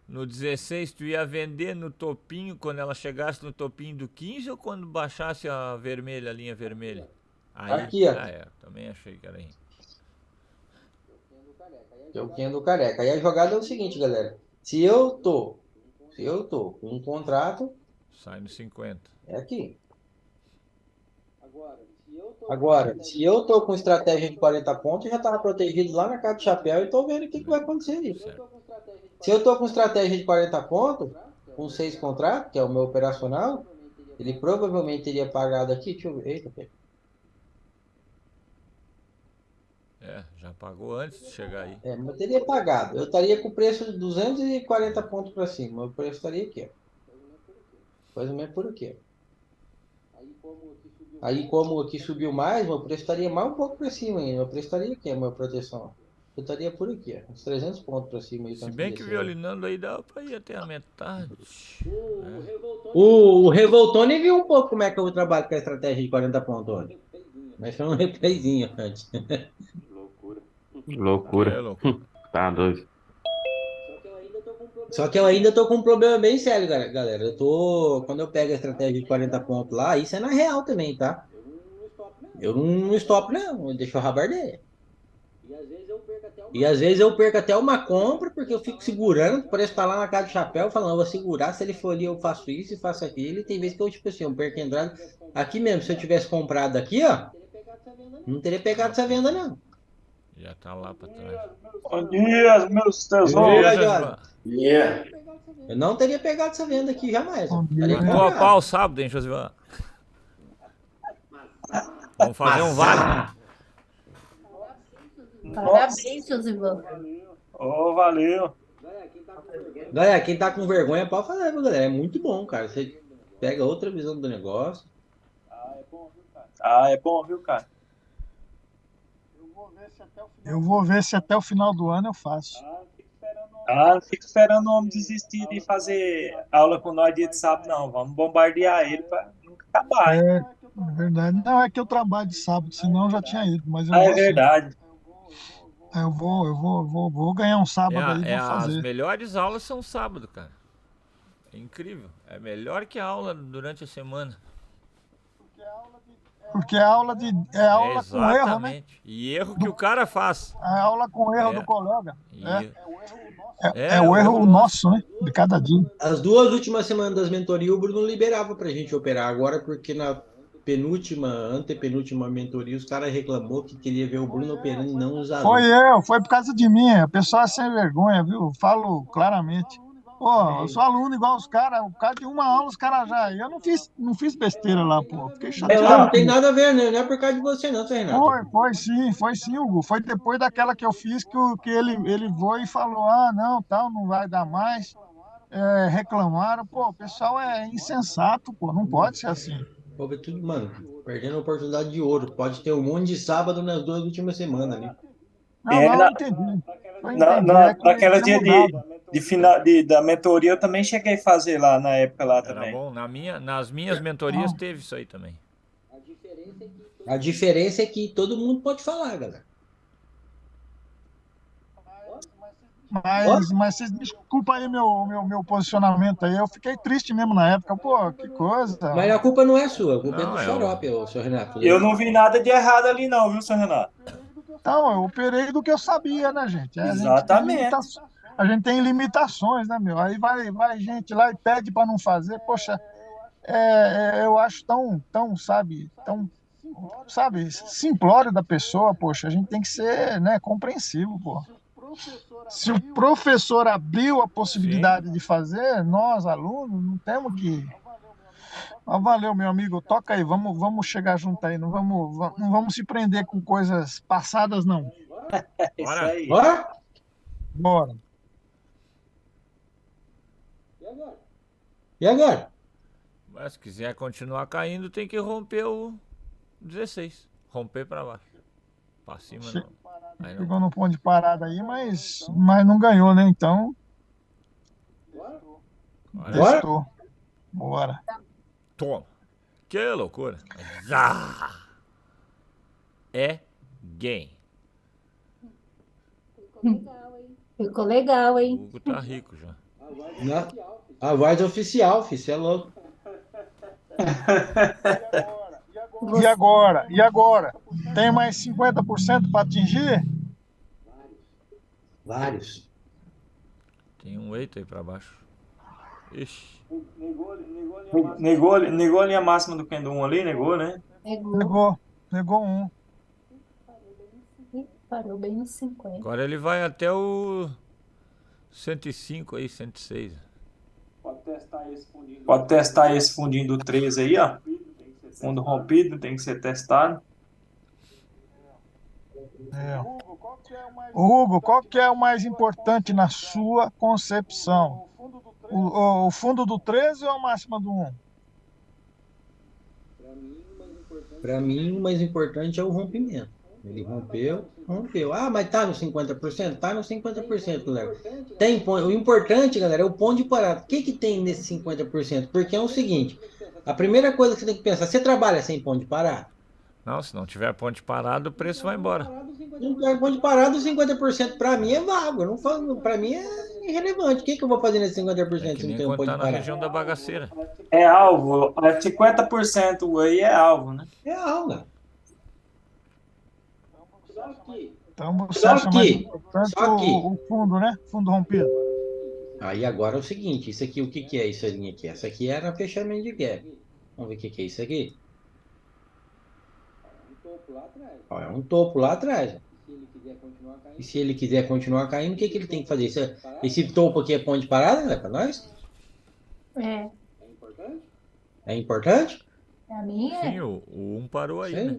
16, tu ia vender no topinho, quando ela chegasse no topinho do 15 ou quando baixasse a vermelha, a linha vermelha? Aí, Aqui, ó. Também achei que era aí. Que é o candle careca. Aí a jogada é o seguinte, galera. Se eu tô com um contrato, Sai no 50. é aqui. Agora, se eu tô com estratégia de 40 pontos, eu já tava protegido lá na casa de chapéu e tô vendo o que vai acontecer ali. Se eu tô com estratégia de 40 pontos, com 6 contratos, que é o meu operacional, ele provavelmente teria pagado aqui. Deixa eu ver. Eita, pera. Já pagou antes de chegar aí. Mas eu teria pagado. Eu estaria com o preço de 240 pontos para cima. O preço estaria aqui, ó. Mais ou menos por aqui, ó. Aí, como aqui subiu mais, meu preço estaria mais um pouco para cima ainda. Meu preço estaria aqui, a minha proteção. Eu estaria por aqui, ó. Uns 300 pontos para cima. Aí, Se bem que violinando aí dá pra ir até a metade. O Revoltone viu um pouco como é que eu trabalho com a estratégia de 40 pontos hoje. Mas foi um replayzinho antes. Loucura. Tá doido. Só que eu ainda tô com um problema bem sério, galera. Quando eu pego a estratégia de 40 pontos lá, isso é na real também, tá? Eu não stop, não. Eu deixo o rabardeio. E às vezes eu perco até uma compra, porque eu fico segurando, o preço tá lá na casa de chapéu, falando, eu vou segurar, se ele for ali eu faço isso e faço aquilo. E tem vezes que eu, tipo assim, eu perco a entrada. Aqui mesmo, se eu tivesse comprado aqui, ó, não teria pegado essa venda, não. Já tá lá pra trás. Bom dia, meus tesouros. Eu não teria pegado essa venda aqui jamais. Matou a pau sábado, hein, Josivan? Vamos fazer um vale. Parabéns, Josivan. Valeu. Galera, quem tá com vergonha pode falar, viu, galera? É muito bom, cara. Você pega outra visão do negócio. É bom, viu, cara? Eu vou ver se até o final do ano eu faço. Não fica esperando o homem desistir de fazer aula com nós dia de sábado, não. Vamos bombardear ele pra nunca acabar, hein? É verdade. Não, é que eu trabalho de sábado, senão eu já tinha ido. Mas eu É vou sim. verdade. Eu vou ganhar um sábado aí e vou As fazer. melhores aulas são sábado, cara. É incrível. É melhor que a aula durante a semana. Porque é aula com erro, né? Exatamente. E erro que o cara faz. É aula com erro do colega. É o erro nosso, né? De cada dia. As 2 últimas semanas das mentorias, o Bruno liberava pra gente operar. Agora, porque na antepenúltima mentoria, os caras reclamou que queria ver o Bruno operando e não os alunos. Foi por causa de mim. A pessoa é sem vergonha, viu? Falo claramente. Pô, eu sou aluno igual os caras. O cara de uma aula, os caras já. Eu não fiz besteira lá, pô. Fiquei chateado. Não tem nada a ver, né? Não é por causa de você, não, seu Renato. Foi sim, Hugo. Foi depois daquela que eu fiz que ele foi e falou: não, tal, não vai dar mais. Reclamaram. Pô, o pessoal é insensato, pô. Não pode ser assim. Pô, tudo, mano, perdendo a oportunidade de ouro. Pode ter um monte de sábado nas 2 últimas semanas ali. Não entendi. Naquela dia de final da mentoria eu também cheguei a fazer lá na época lá também. Era bom. Nas minhas mentorias teve isso aí também. A diferença é que todo mundo pode falar, galera. Mas vocês desculpa aí meu posicionamento aí. Eu fiquei triste mesmo na época. Pô, que coisa. Mas a culpa não é sua, a culpa é do xarope, seu Renato. Eu não vi nada de errado ali não, viu, seu Renato? Então, eu operei do que eu sabia, né, gente? Exatamente. A gente tem limitações, né, meu? Aí vai gente lá e pede para não fazer. Poxa, eu acho tão, sabe, simplório da pessoa, poxa. A gente tem que ser, né, compreensivo, pô. Se o professor abriu a possibilidade de fazer, nós, alunos, não temos que... Mas valeu, meu amigo. Toca aí, vamos chegar junto aí. Não vamos se prender com coisas passadas, não. Isso aí. Bora. E agora? Mas se quiser continuar caindo, tem que romper o 16. Romper para baixo. Para cima não. Ficou no ponto de parada aí, mas não ganhou, né? Então. Testou. Bora. Toma. Que loucura. É game. Ficou legal, hein? O Hugo tá rico já. A voz oficial, filho, você é louco. E agora? Tem mais 50% para atingir? Vários. Tem um 8 aí para baixo. Ixi. Negou a linha máxima do Pendulum ali, negou, né? Negou. Pegou um. Ih, parou bem no 50. Agora ele vai até o 105 aí, 106. Pode testar esse fundinho do 13 aí, ó. Fundo rompido, tem que ser testado. É. Hugo, qual que é o mais importante na sua concepção? O fundo do 13 ou a máxima do 1? Para mim, o mais importante é o rompimento. Ele rompeu. Ah, mas tá no 50%? Tá no 50%, galera. Tem ponto. O importante, galera, é o ponto de parada. O que que tem nesse 50%? Porque é o seguinte, a primeira coisa que você tem que pensar, você trabalha sem ponto de parada? Não, se não tiver ponte parado, o preço vai embora. Não tiver ponto de parada, 50% para mim é vago. Eu não falo, para mim é irrelevante. O que que eu vou fazer nesse É 50% que se não nem tem um quando ponto tá de na parada? região da bagaceira. É alvo. 50% aí é alvo, né? É aula. Então você Só acha mais que, importante só que, o fundo, né? Fundo rompido. aí agora é o seguinte, isso aqui, o que que é isso linha aqui? Essa aqui era fechamento de gap. Vamos ver o que que é isso aqui. Ó, é um topo lá atrás. E se ele quiser continuar caindo, o que que ele tem que fazer? Esse topo aqui é ponto de parada, né, para nós? É, É importante? pra mim é. Sim, o 1 parou aí, Sei. né?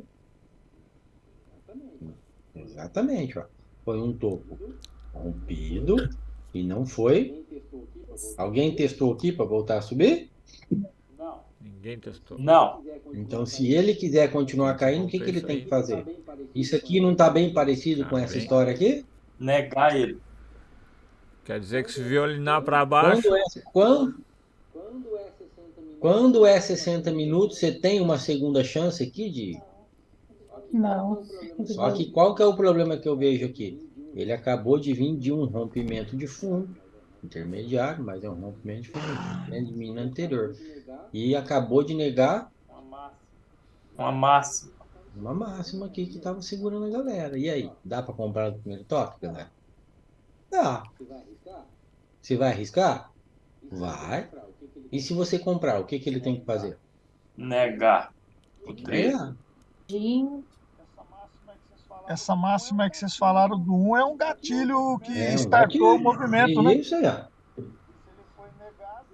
Exatamente, ó. Foi um topo rompido e não foi. Alguém testou aqui para voltar a subir? Ninguém testou. Não. Então, se ele quiser continuar caindo, o que que ele tem que fazer? Isso aqui não está bem parecido Tá com essa bem. história aqui? Negar ele. Quer dizer que se violinar para baixo, Quando é 60 minutos, você tem uma segunda chance aqui de. Não. Só que qual que é o problema que eu vejo aqui? Ele acabou de vir de um rompimento de fundo, intermediário, mas é um rompimento de fundo, né, de mina anterior. E acabou de negar Uma máxima. uma máxima aqui que estava segurando a galera. E aí, dá para comprar no primeiro toque, galera? Dá. Você vai arriscar? Vai. E se você comprar, o que que ele tem que fazer? Negar. Tem que 13. negar. Essa máxima que vocês falaram do 1 é um gatilho que É um startou o gatilho. movimento, né? Isso aí, ó.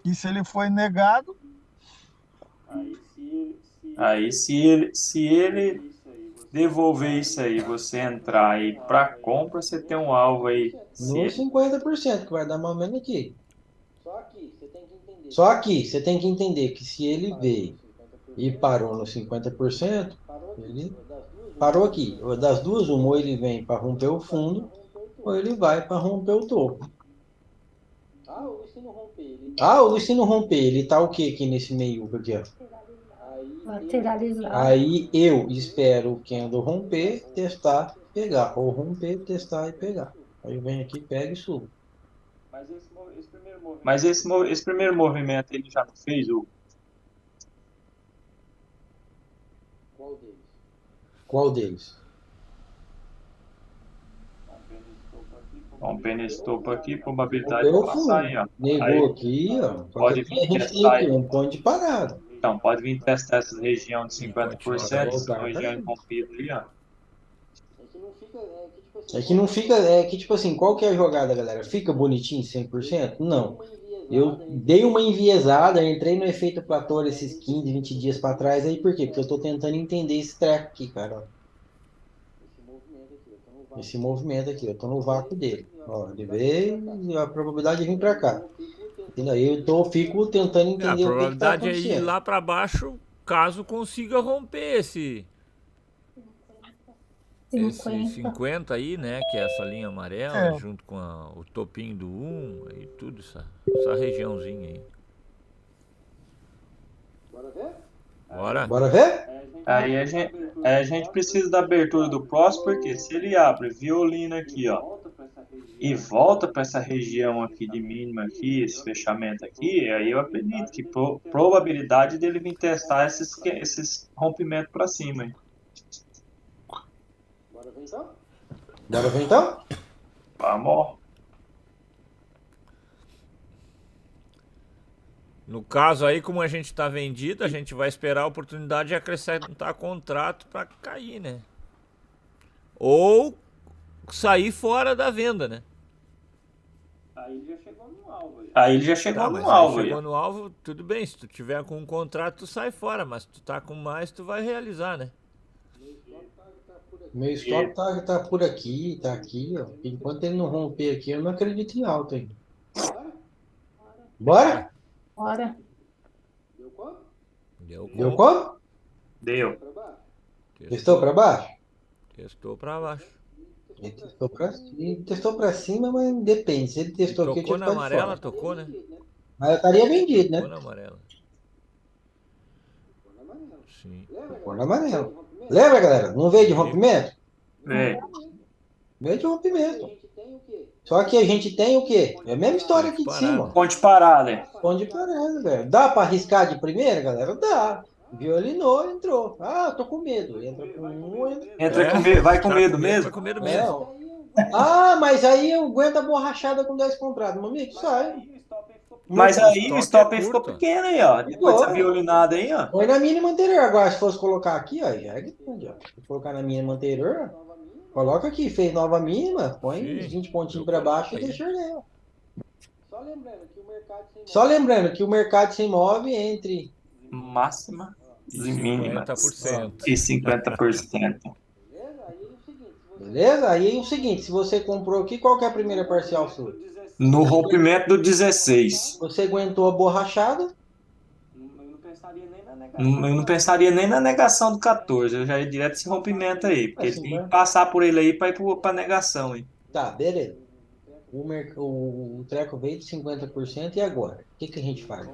E se ele foi negado, Aí se ele devolver isso aí, você entrar aí para compra, você tem um alvo aí. No 50%, que vai dar mais ou menos aqui. Só que você tem que entender que se ele veio e parou no 50%, ele parou aqui. Das duas, uma, ou ele vem para romper o fundo, ou ele vai para romper o topo. Ah, o Luiz se não romper, ele tá o que aqui nesse meio aqui, ó? Lateralizado. Aí eu espero o candle romper, testar, pegar. Ou romper, testar e pegar. Aí eu venho aqui, pego e subo. Mas esse primeiro movimento ele já não fez o. Qual deles? Rompendo esse topo aqui, probabilidade Rompeu de o fundo. passar aí, ó. Negou Aí aqui, ó. Só pode que aqui a vir gente tem testar aqui aí. um ponto de parada. Então, pode vir testar essa região de Enquanto 50%, essa voltar, região caindo. rompida ali, ó. É que não fica, é que tipo assim, qual que é a jogada, galera? Fica bonitinho 100%? Não. Eu dei uma enviesada, entrei no efeito platô esses 15, 20 dias para trás aí, por quê? Porque eu tô tentando entender esse treco aqui, cara. Ó. Esse movimento aqui, eu tô no vácuo dele. Ó, ele veio e a probabilidade de vir para cá. Entendeu? Fico tentando a entender o que tá probabilidade é ir acontecendo. lá para baixo caso consiga romper esse 50 aí, né? Que é essa linha amarela, É. junto com o topinho do 1 e tudo, essa regiãozinha aí. Bora? Bora ver? Aí a gente precisa da abertura do próximo, porque se ele abre violino aqui, ó, e volta para essa região aqui de mínima aqui, esse fechamento aqui, aí eu acredito que probabilidade dele vir testar esses rompimentos para cima, hein? Bora ver então? Vamos. No caso aí, como a gente está vendido, a gente vai esperar a oportunidade de acrescentar contrato para cair, né? Ou sair fora da venda, né? Aí ele já chegou no alvo. Aí ele já chegou Tá, no mas alvo. aí chegou no alvo, tudo bem. Se tu tiver com um contrato, tu sai fora. Mas se tu tá com mais, tu vai realizar, né? Meu stop tá por aqui, tá aqui, ó. Enquanto ele não romper aqui, eu não acredito em alta ainda. Bora? Bora. Deu como? Deu. Testou para baixo? Testou para baixo. Ele testou para cima, mas depende. Se ele testou aqui, eu Tocou tinha na ficado amarela, fora. tocou, né? Mas eu estaria vendido, Tocou né? na amarela. Sim. Tocou na amarela. Lembra, galera? Não veio de rompimento? É. Veio de rompimento. Só que a gente tem o quê? É a mesma história aqui de cima. ó. Ponte parada. Ponte parada, velho. Dá para arriscar de primeira, galera? Dá. Violinou, entrou. Ah, eu tô com medo. Entra com um, Entra com medo, vai com Tá medo Vai mesmo? com medo É, mesmo. ó. Ah, mas aí eu aguento a borrachada com 10 comprados. Meu amigo, sai. Mas aí o stop stop é ficou curto. pequeno aí, ó. Depois dessa Ficou. violinada aí, ó. Põe na mínima anterior. Agora, se fosse colocar aqui, ó, já é grande, ó. Se colocar na mínima anterior, ó, coloca aqui, fez nova mínima, põe Sim, uns 20 pontinhos eu para baixo e coloco aí. deixa ele. Só lembrando que o mercado se move entre. Máxima e mínima. 50%. E 50%. Beleza? Aí é o seguinte: se você comprou aqui, qual que é a primeira parcial sua? No rompimento do 16. Você aguentou a borrachada? Eu não pensaria nem na negação do 14. Eu já ia direto esse rompimento aí. Porque Assim, tem né? que passar por ele aí para ir pra negação aí. Tá, beleza. O treco veio de 50% e agora? O que que a gente faz?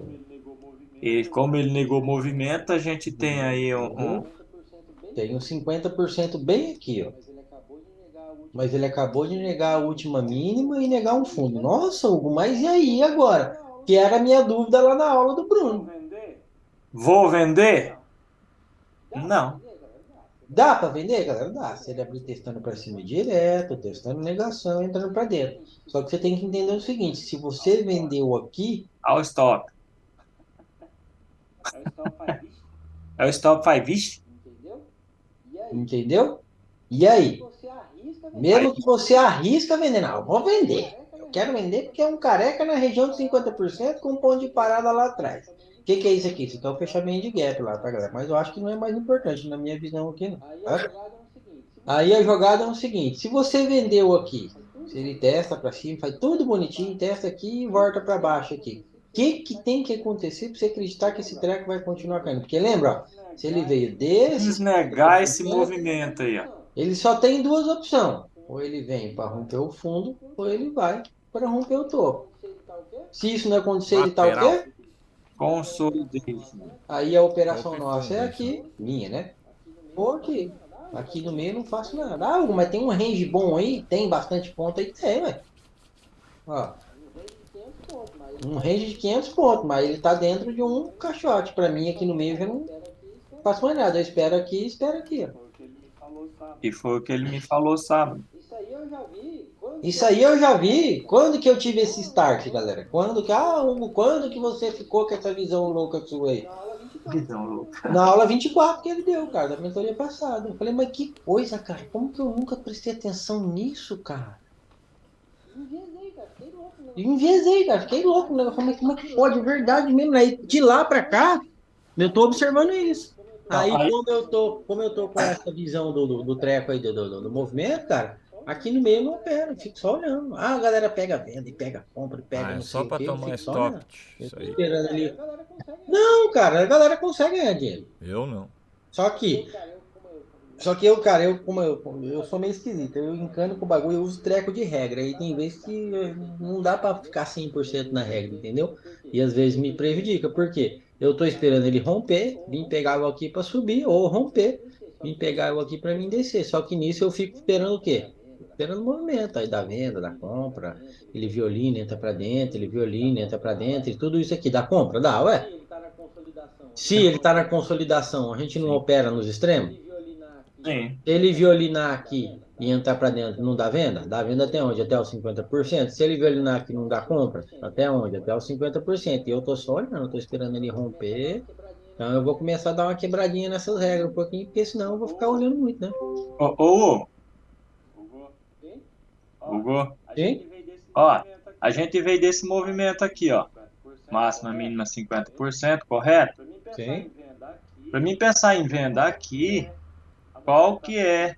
E como ele negou movimento, a gente tem aí um. Tem uns 50% bem aqui, ó. Mas ele acabou de negar a última mínima e negar um fundo. Nossa, Hugo, mas e aí agora? Que era a minha dúvida lá na aula do Bruno. Vou vender? Não. Dá para vender, galera? Dá. Se ele abrir testando para cima direto, testando negação, entrando para dentro. Só que você tem que entender o seguinte: se você vendeu aqui, Ao stop. É o stop faz, vixe. entendeu? E aí? Mesmo que você arrisca vender, não, eu vou vender. Eu quero vender porque é um careca na região de 50% com um ponto de parada lá atrás. O que é isso aqui? Isso aqui é o fechamento de gap lá, tá, galera? Mas eu acho que não é mais importante na minha visão aqui, não. Tá? Aí a jogada é o seguinte: se você vendeu aqui, se ele testa para cima, faz tudo bonitinho, testa aqui e volta para baixo aqui. O que tem que acontecer para você acreditar que esse treco vai continuar caindo? Porque lembra, ó, se ele veio desse, Desnegar esse movimento aí, ó. ele só tem duas opções. Ou ele vem para romper o fundo, ou ele vai para romper o topo. Se isso não acontecer, ele tá o Lateral. quê? Consolidation. Aí a operação Open nossa é foundation. aqui, minha, né? Ou aqui. Aqui no meio eu não faço nada. Ah, mas tem um range bom aí? Tem bastante ponto aí? Tem, ué. Ó. Um range de 500 pontos, mas ele tá dentro de um caixote. Para mim, aqui no meio, eu já não faço mais nada. Eu espero aqui e espero aqui, ó. E foi o que ele me falou, sabe? Isso aí eu já vi. Quando que eu tive esse start, galera? Quando que, Hugo, quando que você ficou com essa visão louca sua aí? Visão louca. Na aula 24 que ele deu, cara, da mentoria passada. Eu falei, mas que coisa, cara. Como que eu nunca prestei atenção nisso, cara? Enviesei, cara. Fiquei louco. Né? Eu falei, mas como é que pode? É verdade mesmo. Aí, de lá pra cá, eu tô observando isso. Aí, como eu tô com essa visão do treco aí, do movimento, cara, aqui no meio eu não opero, eu fico só olhando. Ah, a galera pega venda e pega compra e pega Ah, é não só sei o para quê, eu tomar fico só stop. olhando. Eu Isso tô aí. esperando ali. Não, cara, a galera consegue ganhar dinheiro. Eu não. Só que eu, cara, eu sou meio esquisito. Eu encano com o bagulho, eu uso treco de regra. E tem vezes que não dá pra ficar 100% na regra, entendeu? E às vezes me prejudica. Por quê? Eu tô esperando ele romper, vim pegar o aqui pra subir, ou romper, vim pegar o aqui pra mim descer. Só que nisso eu fico esperando o quê? Esperando o movimento aí da venda, da compra. Ele violina, entra pra dentro, ele violina, entra pra dentro, e tudo isso aqui. Da compra? Dá, ué? Se ele tá na consolidação, a gente não opera nos extremos? Sim. Ele violinar aqui, e entrar para dentro, não dá venda? Dá venda até onde? Até os 50%? Se ele violinar que não dá compra, até onde? Até os 50%. E eu tô só olhando, tô esperando ele romper. Então eu vou começar a dar uma quebradinha nessas regras um pouquinho, porque senão eu vou ficar olhando muito, né? Ô, Hugo, Sim? ó, a gente veio desse movimento aqui, ó. Máxima, mínima 50%, correto? Sim. Para mim pensar em venda aqui, qual que é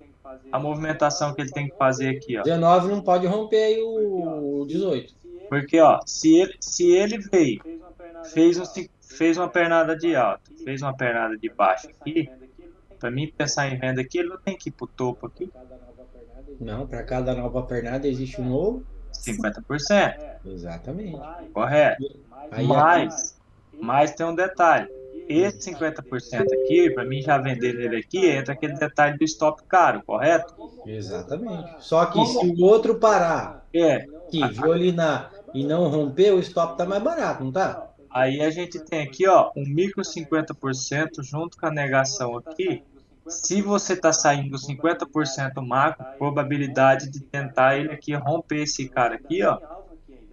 a movimentação que ele tem que fazer aqui, ó? 19 não pode romper aí o 18. Porque, ó, se ele veio, fez uma pernada de alta, fez uma pernada de baixo aqui, para mim pensar em venda aqui, ele não tem que ir pro topo aqui, Não, para cada nova pernada existe um novo. 50%, Exatamente. correto? Aí Mas tem um detalhe. Esse 50% aqui, para mim já vender ele aqui, entra aquele detalhe do stop caro, correto? exatamente. Só que se o outro parar, É. que violinar e não romper, o stop tá mais barato, não tá? Aí a gente tem aqui, ó, um micro 50% junto com a negação aqui. Se você está saindo 50% macro, probabilidade de tentar ele aqui romper esse cara aqui, ó.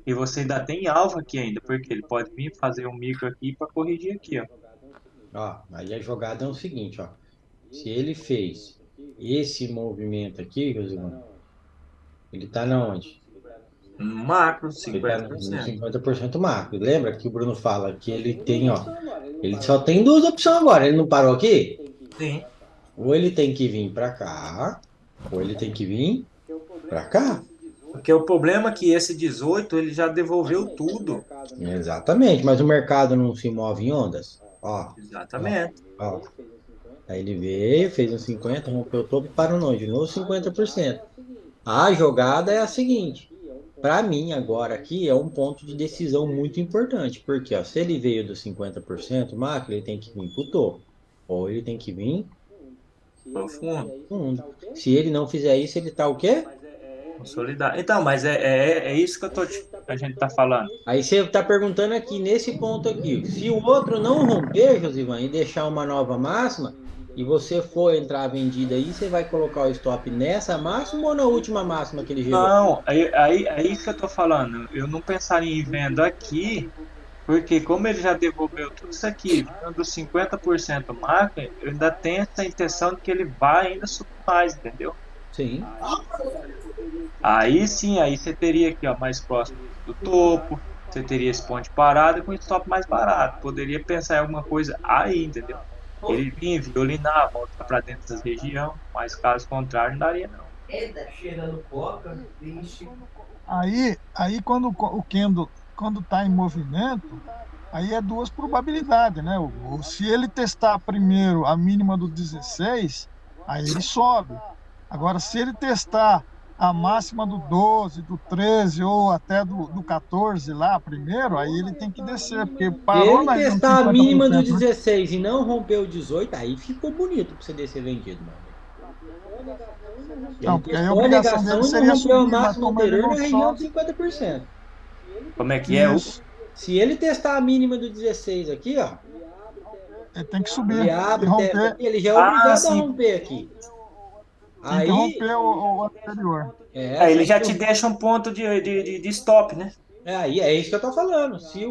E você ainda tem alvo aqui ainda, porque ele pode vir fazer um micro aqui para corrigir aqui, ó. Ó, aí a jogada é o seguinte, ó. Se ele fez esse movimento aqui, Josimar, ele tá na onde? Macro, Ele tá no 50%. 50% macro. Lembra que o Bruno fala que ele tem, ó, ele só tem duas opções agora. Ele não parou aqui? Sim. Ou ele tem que vir para cá, ou ele tem que vir para cá. Porque o problema é que esse 18 ele já devolveu tudo. Exatamente, mas o mercado não se move em ondas. Ó, Exatamente. ó. Aí ele veio, fez um 50, rompeu o topo e parou não, de novo 50%. A jogada é a seguinte. Para mim, agora aqui é um ponto de decisão muito importante. Porque ó, se ele veio dos 50% macro, ele tem que vir para o topo. Ou ele tem que vir Profundo. fundo. Se ele não fizer isso, ele tá o quê? Consolidar. Então, mas é isso que a gente tá falando. Aí você está perguntando aqui, nesse ponto aqui, se o outro não romper, Josivan, e deixar uma nova máxima, e você for entrar vendida aí, você vai colocar o stop nessa máxima ou na última máxima que ele gerou? Não, é isso que eu tô falando. Eu não pensaria em venda aqui, porque como ele já devolveu tudo isso aqui, vindo 50% marca, eu ainda tenho essa intenção de que ele vai ainda subir mais, entendeu? Sim. Aí sim, aí você teria aqui, ó, mais próximo do topo, você teria esse ponto de parada com stop mais barato. Poderia pensar em alguma coisa aí, entendeu? Ele vinha violinar, voltar para dentro dessa região, mas caso contrário, não daria não. Aí quando o Kendo, quando está em movimento, aí é duas probabilidades, né? Se ele testar primeiro a mínima do 16, aí ele sobe. Agora, se ele testar a máxima do 12, do 13 ou até do 14 lá primeiro, aí ele tem que descer, porque Se parou ele na região de testar a mínima do 50%, né? 16 e não romper o 18, aí ficou bonito para você descer vendido, mano. Não, porque aí a Testou obrigação negação dele e não seria rompeu a subir, mas máxima como ele anterior não na região sobe, de 50%. Como é que é? isso, Se ele testar a mínima do 16 aqui, ó, ele tem que subir ele e abre, testa romper, aqui, ele já é obrigado a sim. romper aqui. tem que Aí, romper o anterior. Aí ele já te deixa um ponto de stop, né? aí é isso que eu tô falando. Se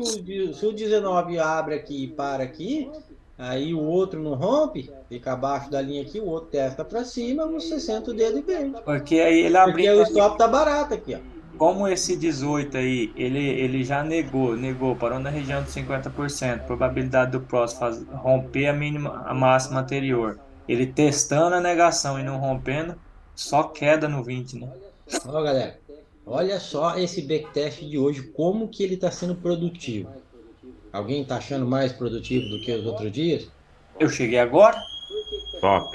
o 19 abre aqui e para aqui, aí o outro não rompe, fica abaixo da linha aqui, o outro testa para cima, você senta o dedo e vende. Porque aí ele Porque abrindo o aqui, stop tá barato aqui, ó. como esse 18 aí, ele já negou, parou na região de 50%, probabilidade do próximo romper a máxima anterior. Ele testando a negação e não rompendo, só queda no 20, né? Ó, galera, olha só esse backtest de hoje, como que ele está sendo produtivo. Alguém está achando mais produtivo do que os outros dias? Eu cheguei agora, Top.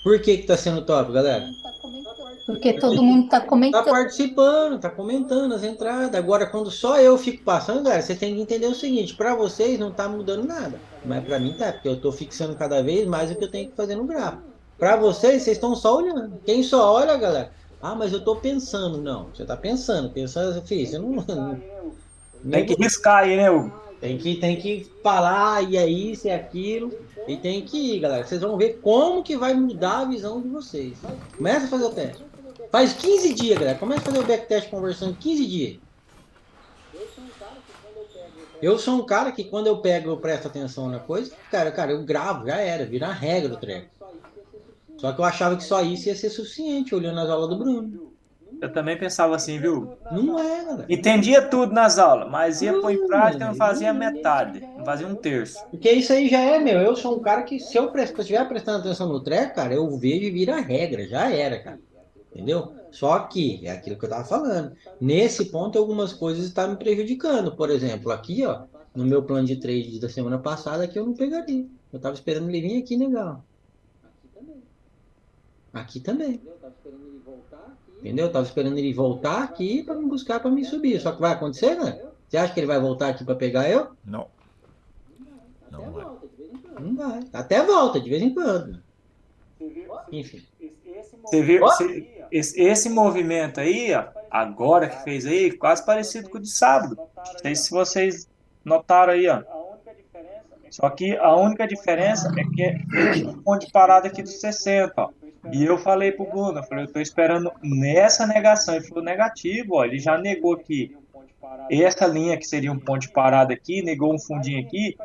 Por que está sendo top, galera? Porque todo mundo está Tá comentando. participando, tá comentando as entradas. Agora, quando só eu fico passando, galera, você tem que entender o seguinte: para vocês não tá mudando nada, mas para mim tá, porque eu tô fixando cada vez mais o que eu tenho que fazer no gráfico. Para vocês estão só olhando. Quem só olha, galera, ah, mas eu tô pensando. Não, você tá pensando, filho, você não tem que riscar aí, né, Hugo? tem que falar, e é isso, é aquilo, e tem que ir, galera. Vocês vão ver como que vai mudar a visão de vocês. Começa a fazer o teste. Faz 15 dias, galera. Começa a fazer o backtest conversando 15 dias. Eu sou um cara que quando eu pego, eu presto atenção na coisa, cara, eu gravo, já era, vira a regra do treco. Só que eu achava que só isso ia ser suficiente, olhando as aulas do Bruno. Eu também pensava assim, viu? Não é, galera. Entendia tudo nas aulas, mas ia pôr em prática não fazia metade, não fazia um terço. Porque isso aí já é, meu. Eu sou um cara que, se eu estiver prestando atenção no treco, cara, eu vejo e vira a regra, já era, cara. Entendeu? Só que, é aquilo que eu tava falando. Nesse ponto, algumas coisas estão me prejudicando. Por exemplo, aqui, ó, no meu plano de trade da semana passada, aqui eu não pegaria. Eu tava esperando ele vir aqui, legal. Aqui também. Entendeu? Eu tava esperando ele voltar aqui para me buscar, para me subir. Só que vai acontecer, né? Você acha que ele vai voltar aqui para pegar eu? Não. Não vai. Não vai. Até volta, de vez em quando. Enfim. Você viu esse movimento aí, ó, agora que fez aí, quase parecido com o de sábado. Não sei se vocês notaram aí, ó. Só que a única diferença é que é um ponto de parada aqui dos 60, ó. E eu falei pro Bruno, eu tô esperando nessa negação. Ele falou negativo, ó. Ele já negou aqui essa linha que seria um ponto de parada aqui, negou um fundinho aqui.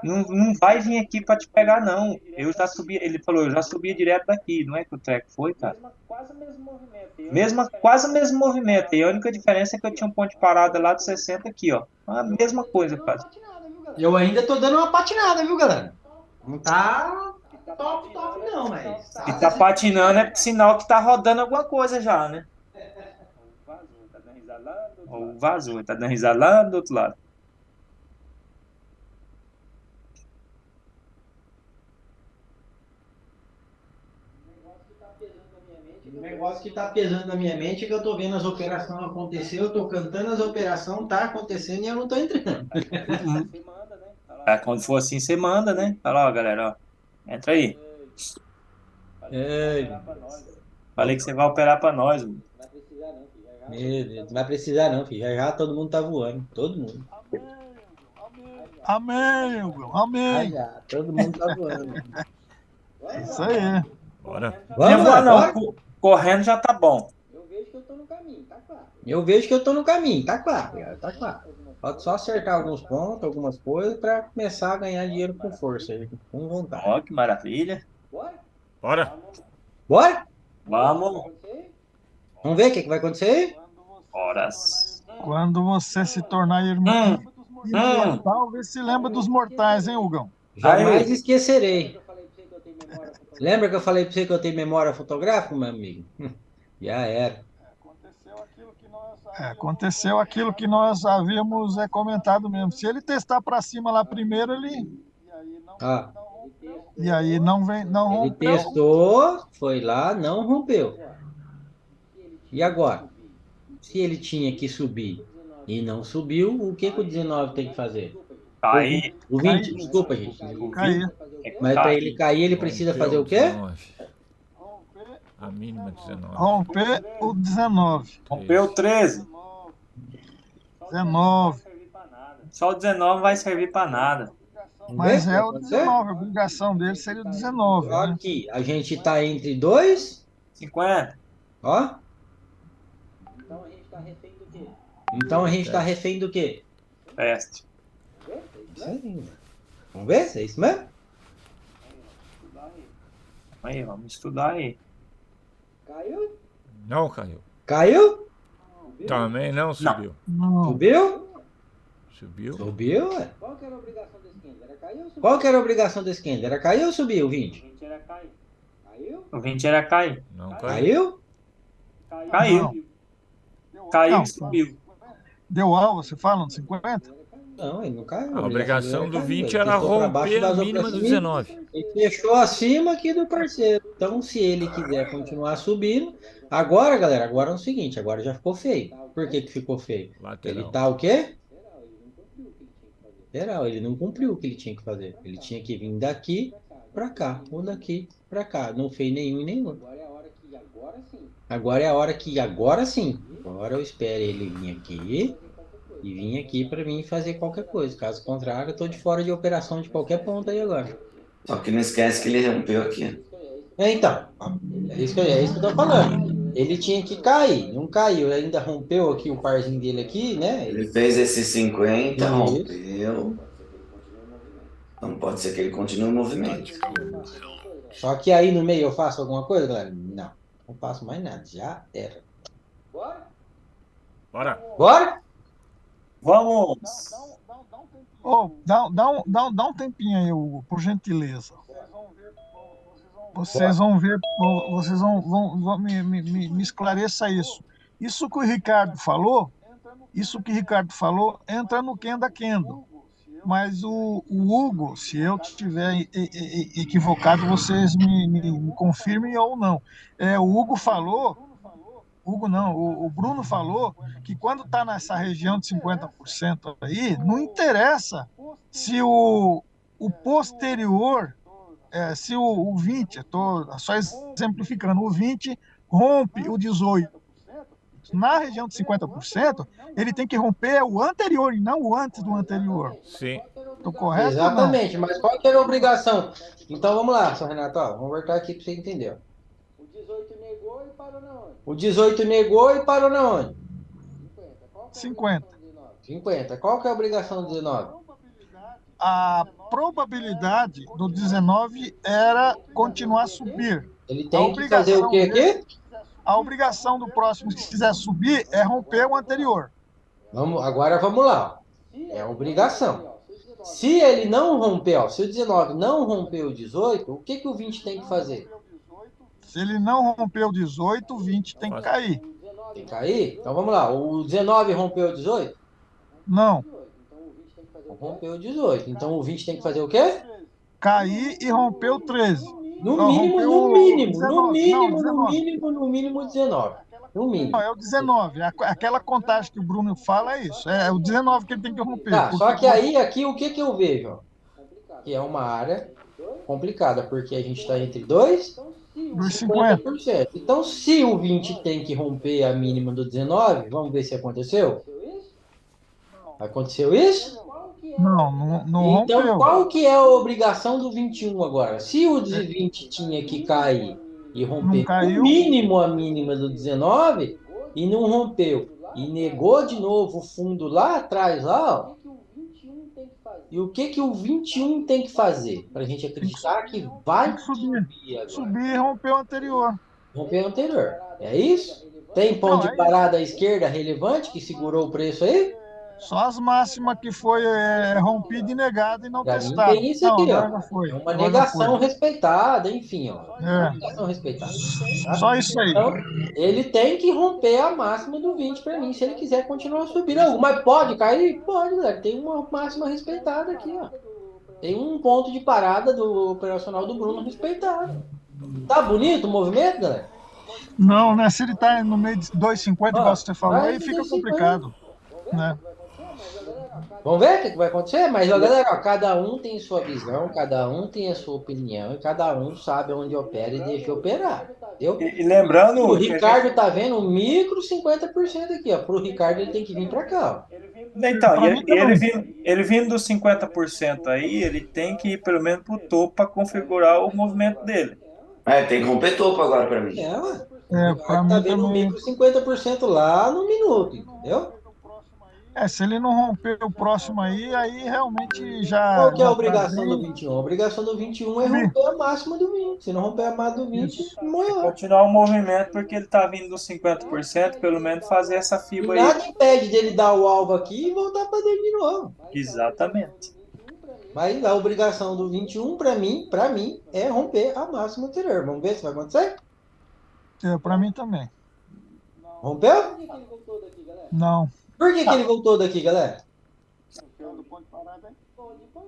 Não vai vir aqui para te pegar, não. Eu já subi, ele falou, eu já subia direto daqui. Não é que o treco foi, cara? Quase o mesmo movimento. E a única diferença é que eu tinha um ponto de parada lá de 60 aqui, ó. A mesma coisa, quase. Eu ainda tô dando uma patinada, viu, galera? Não tá top, não, mas... Se tá patinando é sinal que tá rodando alguma coisa já, né? Ou vazou, tá dando risada lá do outro lado. O negócio que tá pesando na minha mente é que eu tô vendo as operações acontecer, eu tô cantando as operações, tá acontecendo e eu não tô entrando. Quando for assim, você manda, né? Olha lá, ó, galera, ó. Entra aí. Falei que você vai operar pra nós, mano. Meu Deus, não vai precisar não, filho. Já todo mundo tá voando. Todo mundo. Amém, Hugo. Amém. Já, todo mundo tá voando. Isso aí. Bora. Vamos lá, bora. Correndo já tá bom. Eu vejo que eu tô no caminho, tá claro. Eu vejo que eu tô no caminho, tá claro, cara, tá claro. Pode só acertar alguns pontos, algumas coisas, pra começar a ganhar dinheiro com força, com vontade. Ó, que maravilha. Bora. Bora? Vamos. Vamos ver o que vai acontecer? Horas. Quando você se tornar irmão imortal, vê se lembra dos mortais, hein, Hugão? Jamais esquecerei. Lembra que eu falei pra você que eu tenho memória fotográfica, meu amigo? Já era. Aconteceu aquilo que nós havíamos comentado mesmo. Se ele testar para cima lá primeiro, ele... E aí não rompeu. Ele testou, foi lá, não rompeu. E agora? Se ele tinha que subir e não subiu, o que o 19 tem que fazer? Cair. O 20, desculpa, gente. Cair. Mas para ele cair, ele precisa fazer o quê? 19. A mínima 19. Romper o 19. Rompeu o 13. 19. Só o 19 vai servir para nada. Mas é o 19, a obrigação dele seria o 19. Né? Aqui, a gente tá entre 2? 50. Ó. Então a gente tá refém do quê? Teste. Vamos ver se é isso mesmo? Aí, vamos estudar aí. Caiu? Não caiu. Caiu? Também não subiu. Não. Subiu? Subiu. Subiu, ué. Qual que era a obrigação desse Kender? Era cair ou subir? Qual que era a obrigação desse Kender? Era cair ou subir o 20? O 20 era cair. Caiu? O 20 era cair. Não Caiu? Caiu. Caiu e subiu. Deu alvo, você fala, no 50? Não, ele não caiu. A obrigação do 20 era romper a mínima do 19. Ele fechou acima aqui do parceiro. Então, se ele quiser continuar subindo... Agora, galera, agora é o seguinte. Agora já ficou feio. Por que ficou feio? Lateral. Ele tá o quê? Lateral. Ele não cumpriu o que ele tinha que fazer. Ele tinha que vir daqui pra cá. Ou daqui pra cá. Não fez nenhum e nenhum. Agora é a hora que agora sim. Agora eu espero ele vir aqui e vir aqui para mim fazer qualquer coisa. Caso contrário, eu tô de fora de operação de qualquer ponto aí agora. Só que não esquece que ele rompeu aqui. Então, é isso que eu tô falando. Ele tinha que cair, não caiu, ele ainda rompeu aqui o parzinho dele aqui, né? Ele fez esse 50, Isso. rompeu. Não pode ser que ele continue o movimento. Só que aí no meio eu faço alguma coisa, galera? Não faço mais nada, já era. Bora. Bora? Vamos! Ô, dá um tempinho aí, Hugo, por gentileza. Vocês vão ver, vocês vão me esclareça isso. Isso que o Ricardo falou, entra no Kenda Kendo. Mas o Hugo, se eu estiver equivocado, vocês me confirmem ou não. O Hugo falou, Hugo não, o Bruno falou que quando está nessa região de 50% aí, não interessa se o posterior, se o 20, estou só exemplificando, o 20 rompe o 18. Na região de 50%, ele tem que romper o anterior e não o antes do anterior. Sim. Estou correto? Exatamente, mas qual que era a obrigação? Então vamos lá, seu Renato, ó, vamos voltar aqui para você entender. O 18 negou e parou na onde? O 18 negou e parou na onde? 50. 50. Qual que é a obrigação do 19? A probabilidade do 19 era continuar a subir. Ele tem que fazer o quê aqui? A obrigação do próximo, se quiser subir, é romper o anterior. Agora vamos lá. É a obrigação. Se ele não romper, ó, se o 19 não romper o 18, o que o 20 tem que fazer? Se ele não romper o 18, o 20 tem que cair. Tem que cair? Então vamos lá. O 19 rompeu o 18? Não. Rompeu o 18. Então o 20 tem que fazer o quê? Cair e romper o 13. No mínimo 19. No mínimo. Não, é o 19. Aquela contagem que o Bruno fala é isso. É o 19 que ele tem que romper. Tá, só que aí, aqui, o que eu vejo? Que é uma área complicada, porque a gente está entre 2 e 50%. Então, se o 20 tem que romper a mínima do 19, vamos ver se aconteceu? Aconteceu isso? Não então, rompeu. Qual que é a obrigação do 21 agora? Se o 20 tinha que cair e romper no mínimo a mínima do 19 e não rompeu e negou de novo o fundo lá atrás, lá, ó, e o que o 21 tem que fazer para a gente acreditar que vai subir agora? Subir e romper o anterior. Romper o anterior. É isso? Tem ponto de parada à esquerda relevante que segurou o preço aí? Só as máximas que foi rompida e negada e não testada. Tem isso aqui, ó. É uma negação respeitada, enfim, ó. Uma negação respeitada. Tá? Só isso aí. Então, ele tem que romper a máxima do 20 para mim, se ele quiser continuar subindo. Mas pode cair? Pode, galera. Tem uma máxima respeitada aqui, ó. Tem um ponto de parada do operacional do Bruno respeitado. Tá bonito o movimento, galera? Não, né? Se ele tá no meio de 2,50, igual você falou, aí fica complicado. Né? Vamos ver o que vai acontecer? Mas, galera, ó, cada um tem sua visão, cada um tem a sua opinião, e cada um sabe onde opera e deixa operar. Entendeu? E lembrando... O Ricardo tá vendo um micro 50% aqui, ó. Pro Ricardo ele tem que vir para cá, ó. Então, ele vindo dos 50% aí, ele tem que ir pelo menos pro topo para configurar o movimento dele. Tem que romper topo agora para mim. O Ricardo tá vendo um micro 50% lá no minuto, entendeu? Se ele não romper o próximo aí realmente já... Qual que é a obrigação do 21? A obrigação do 21 é romper a máxima do 20. Se não romper a máxima do 20, morreu. Continuar o movimento, porque ele tá vindo dos 50%, pelo menos fazer essa fibra aí. Nada impede dele dar o alvo aqui e voltar para dentro de novo. Exatamente. Mas a obrigação do 21, para mim, é romper a máxima anterior. Vamos ver se vai acontecer? Para mim também. Rompeu? Não. Por que ele voltou daqui, galera?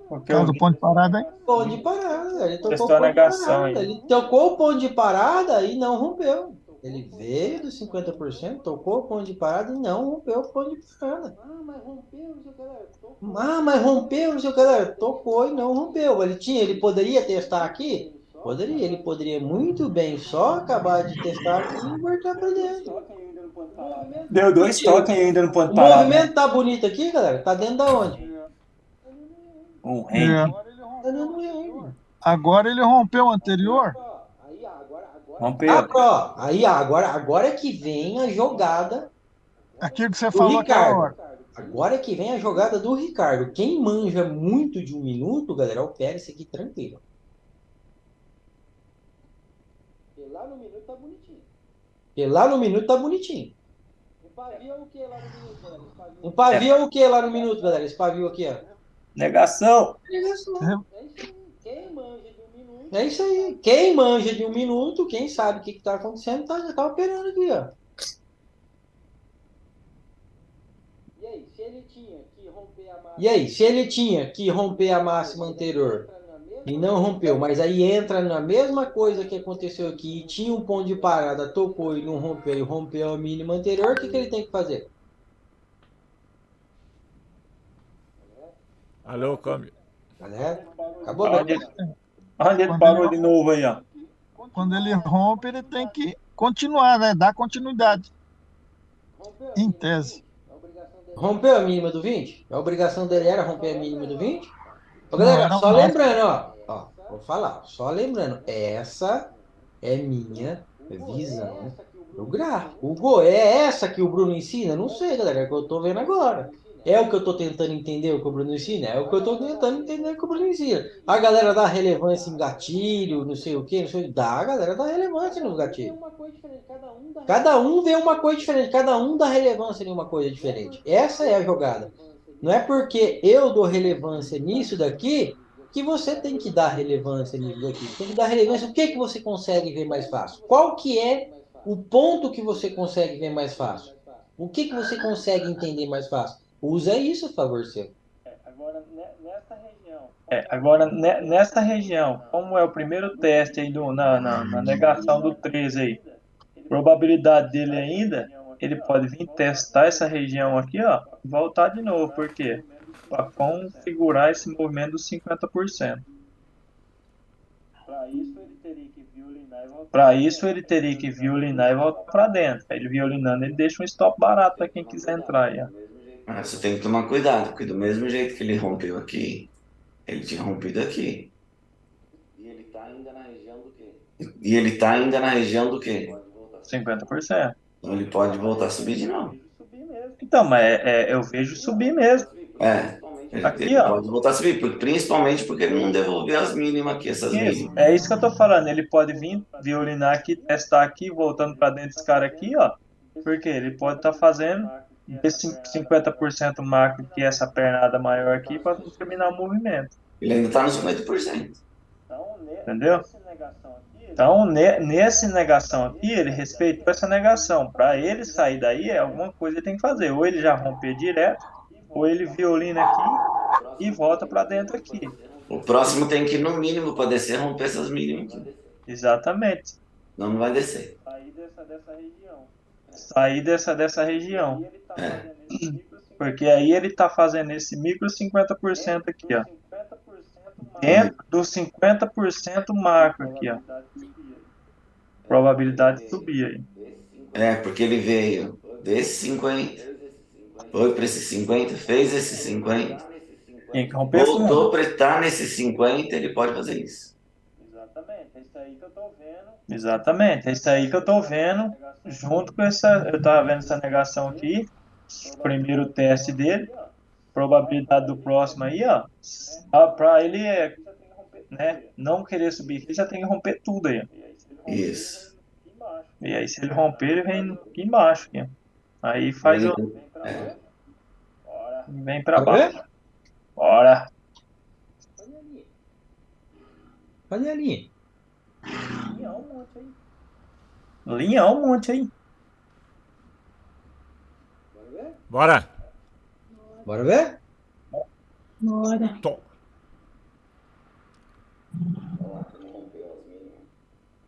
Por causa do ponto de parada, hein? Ponto de parada. Ele tocou a negação, ele tocou o ponto de parada e não rompeu. Ele veio dos 50%, tocou o ponto de parada e não rompeu o ponto de parada. Mas rompeu, seu galera. Tocou e não rompeu. Ele poderia testar aqui? Poderia. Ele poderia muito bem só acabar de testar aqui e voltar para dentro. Deu 2 toques ainda no ponto de O parada. movimento tá bonito aqui, galera? Tá dentro da onde? Rei. Agora ele rompeu o anterior. Rompeu. Agora é que vem a jogada Aquilo que você do falou aquela Ricardo. hora. Agora é que vem a jogada do Ricardo. Quem manja muito de 1 minuto, galera, opera isso aqui tranquilo. Porque lá no minuto tá bonitinho. Um pavio é o que lá no minuto, galera? Esse pavio aqui, ó. Negação. É isso aí. Quem manja de 1 minuto, quem sabe o que tá acontecendo, já tá operando aqui, ó. E aí, se ele tinha que romper a máxima anterior e não rompeu, mas aí entra na mesma coisa que aconteceu aqui, e tinha um ponto de parada, tocou e não rompeu, e rompeu a mínima anterior, o que ele tem que fazer? Alô, câmbio. Galera, acabou. Onde ele parou de novo aí, ó. Quando ele rompe, ele tem que continuar, né? Dar continuidade. Em tese. Rompeu a mínima do 20? A obrigação dele era romper a mínima do 20? Ô, Não, galera, era só mais. lembrando, ó, vou falar, só lembrando, essa é minha visão do gráfico. É essa que o Bruno ensina? Não sei, galera, é o que eu tô vendo agora. É o que eu tô tentando entender o que o Bruno ensina? É o que eu tô tentando entender o que o Bruno ensina. A galera dá relevância em gatilho, não sei o que, não sei o que. A galera dá relevância nos gatilhos. Cada um vê uma coisa diferente, cada um dá relevância em uma coisa diferente. Essa é a jogada. Não é porque eu dou relevância nisso daqui que você tem que dar relevância nisso daqui. Você tem que dar relevância. O que você consegue ver mais fácil? Qual que é o ponto que você consegue ver mais fácil? O que você consegue entender mais fácil? Usa isso a favor seu. Agora, nessa região, como é o primeiro teste aí na negação do 13 aí, probabilidade dele ainda, ele pode vir testar essa região aqui, ó, e voltar de novo. Por quê? Para configurar esse movimento dos 50%. Para isso, ele teria que violinar e voltar para dentro. Aí ele violinando, ele deixa um stop barato para quem quiser entrar aí, ó. Mas você tem que tomar cuidado, porque do mesmo jeito que ele rompeu aqui, ele tinha rompido aqui. E ele tá ainda na região do quê? 50%. Então ele pode voltar a subir de novo. Então, mas eu vejo subir mesmo. Aqui, Ele ó. pode voltar a subir, principalmente porque ele não devolveu as mínimas aqui, essas mínimas. É isso que eu tô falando. Ele pode vir violinar aqui, testar aqui, voltando para dentro desse cara aqui, ó. Porque ele pode estar fazendo esse 50% macro, que é essa pernada maior aqui, para terminar o movimento. Ele ainda está nos 50%. Entendeu? Então, nessa negação aqui, ele respeitou essa negação. Para ele sair daí, alguma coisa ele tem que fazer. Ou ele já romper direto, ou ele violina aqui e volta para dentro aqui. O próximo tem que ir no mínimo para descer, romper essas mínimas aqui. Exatamente. Não vai descer. Sair dessa região. Porque aí ele está fazendo esse micro 50% aqui, ó. Dentro dos 50% macro aqui, ó. Probabilidade de subir aí. Porque ele veio desse 50, foi para esse 50, fez esse 50, tem que romper voltou para estar nesse 50, ele pode fazer isso. Exatamente, é isso aí que eu tô vendo, junto com eu tava vendo essa negação aqui, o primeiro teste dele, probabilidade do próximo aí, ó, para ele, né, não querer subir aqui, já tem que romper tudo aí. Isso. E aí, se ele romper, ele vem aqui embaixo, aqui. Aí faz vem para baixo. Bora. Cadê a linha? Linha um monte aí. Bora. Bora ver? Bora.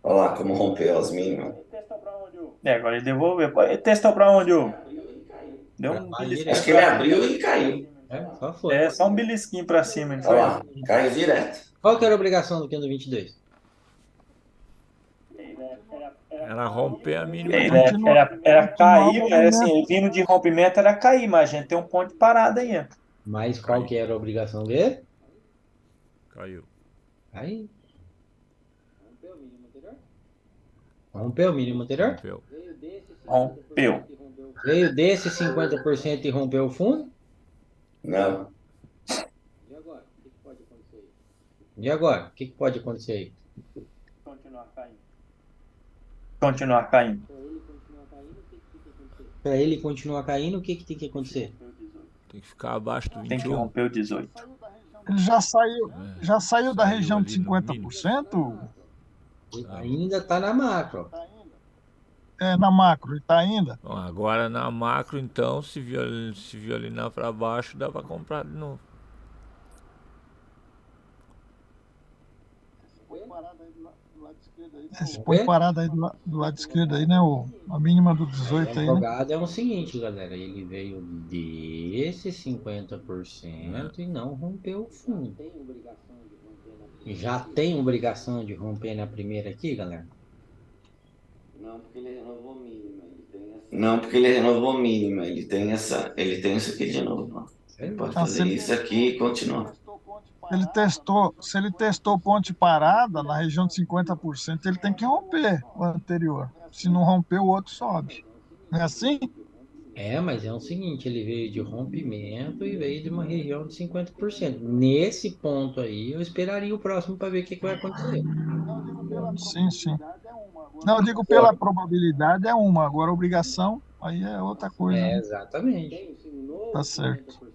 Olha lá como rompeu as mínimas. Agora ele devolveu. Ele testou para onde, ô? Deu Acho que ele abriu e caiu. Só foi. Só um belisquinho para cima. Olha lá, caiu direto. Qual que era a obrigação do Kendo 22? Era romper a mínima. Era cair, mas assim, vindo de rompimento era cair, mas a gente tem um ponto de parada aí. Mas qual que era a obrigação dele? Caiu. Aí. Rompeu o mínimo anterior? Rompeu. Rompeu. Veio desse 50% e rompeu o fundo? Não. E agora? O que pode acontecer aí? Continuar caindo. Para ele continuar caindo, o que tem que acontecer? Tem que ficar abaixo do Tem que 21. romper o 18. Ele já saiu da Saiu região ali de no 50%? Ainda está na macro. É, na macro, ele está ainda? Bom, agora na macro, então, se violinar para baixo, dá para comprar de novo. Se põe parado aí do lado esquerdo aí, né? A mínima do 18 A aí, né? jogada é o seguinte, galera. Ele veio desse 50% e não rompeu o fundo. Já tem obrigação de romper na primeira aqui, galera? Não, porque ele renovou mínima. Não, porque ele renovou mínima. Ele tem isso aqui de novo. Ó. Ele pode fazer isso aqui e continuar. Se ele testou ponte parada na região de 50%, ele tem que romper o anterior. Se não romper, o outro sobe. Não é assim? É, mas é o seguinte, ele veio de rompimento e veio de uma região de 50%. Nesse ponto aí, eu esperaria o próximo para ver o que vai acontecer. Sim, sim. Não, eu digo pela probabilidade é uma, agora a obrigação aí é outra coisa. É, Né? exatamente. Tá certo.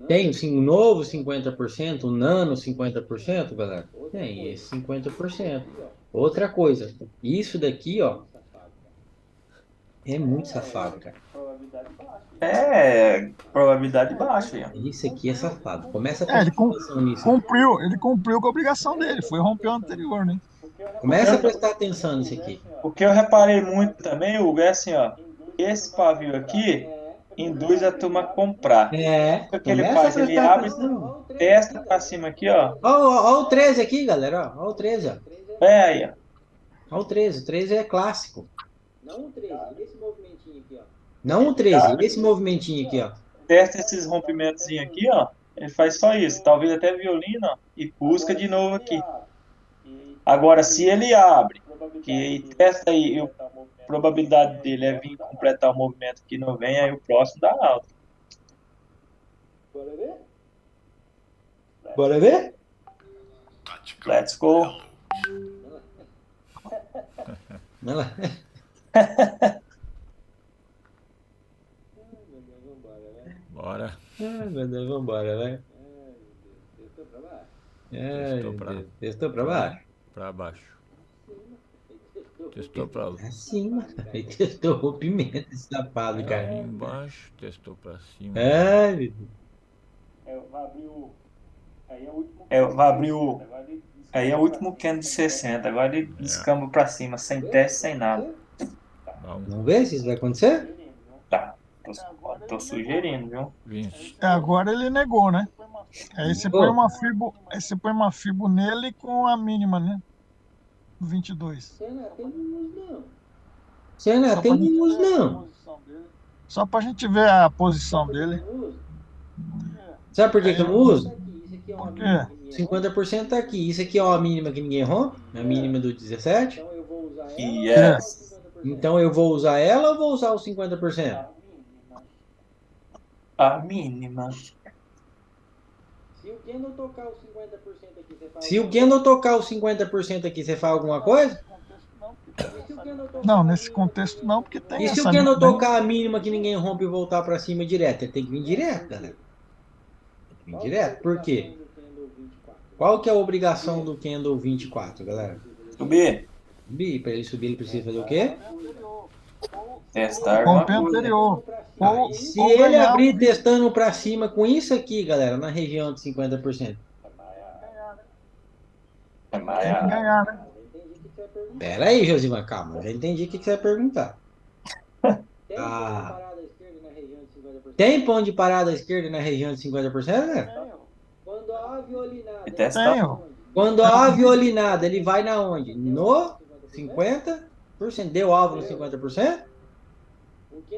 Tem sim, um novo 50%, um nano 50%, galera? Tem esse 50%. Outra coisa, isso daqui, ó, é muito safado, cara. É, probabilidade baixa. Ian. Isso aqui é safado. Começa a Ele prestar atenção nisso. cumpriu com a obrigação dele, foi romper o anterior, né? Começa a prestar atenção nisso aqui. O que eu reparei muito também, Hugo, é assim, ó. Esse pavio aqui induz a turma a comprar. É, O que ele começa a faz? Ele prestar abre, atenção. testa pra cima aqui, ó. Ó o 13 aqui, galera. Ó o 13, ó. É aí, ó. Ó o 13. O 13 é clássico. Não o 13, esse movimentinho aqui, ó. Não o 13, esse movimentinho aqui, ó. Testa esses rompimentos aqui, ó. Ele faz só isso. Talvez até violino, ó. E busca de novo aqui. Agora, se ele abre, que testa aí, a probabilidade dele é vir completar o movimento que não vem, aí o próximo dá alta. Bora ver? Let's go. Vai lá. Bora. Meu Deus, vambora, vai. Testou pra baixo? Pra baixo. Testou pra Pra cima. Aí testou o rompimento, esse safado, aí cara. embaixo, testou pra cima. Ai, meu Deus. Vai abrir o. Aí é o último candle de 60. Agora ele descamba pra cima, sem teste, sem nada. Vamos ver se isso vai acontecer? Tá. Tô sugerindo, viu? Agora ele negou, né? Aí você põe uma fibo nele com a mínima, né? 22. Cena, tem luz não. Só pra gente ver a posição dele. Sabe por que eu não uso? Por quê? 50% tá aqui. Isso aqui é a mínima que ninguém rompe, a mínima do 17. Yes. Então eu vou usar ela ou vou usar os 50%? A mínima. Se o Kendall tocar os 50% aqui, você faz. Se o Kendall tocar os 50% aqui, você faz alguma coisa? Não, nesse contexto não, porque tem E se essa o Kendall mínima. tocar a mínima que ninguém rompe e voltar pra cima direto? Ele tem que vir direto, galera. Tem que vir direto. Por quê? Qual que é a obrigação do Kendall 24, galera? Subir. Subir. Para ele subir, ele precisa fazer o quê? Testar alguma Romper coisa. anterior. E se ele abrir testando pra cima com isso aqui, galera, na região de 50%? É Tem que maior. ganhar, né? Pera aí, Josimar, calma. Já entendi o que você vai perguntar. Tem ponto de parada à esquerda na região de 50%, né? Tenho. Quando há violinada, ele vai na onde? No 50%? Deu alvo no 50%?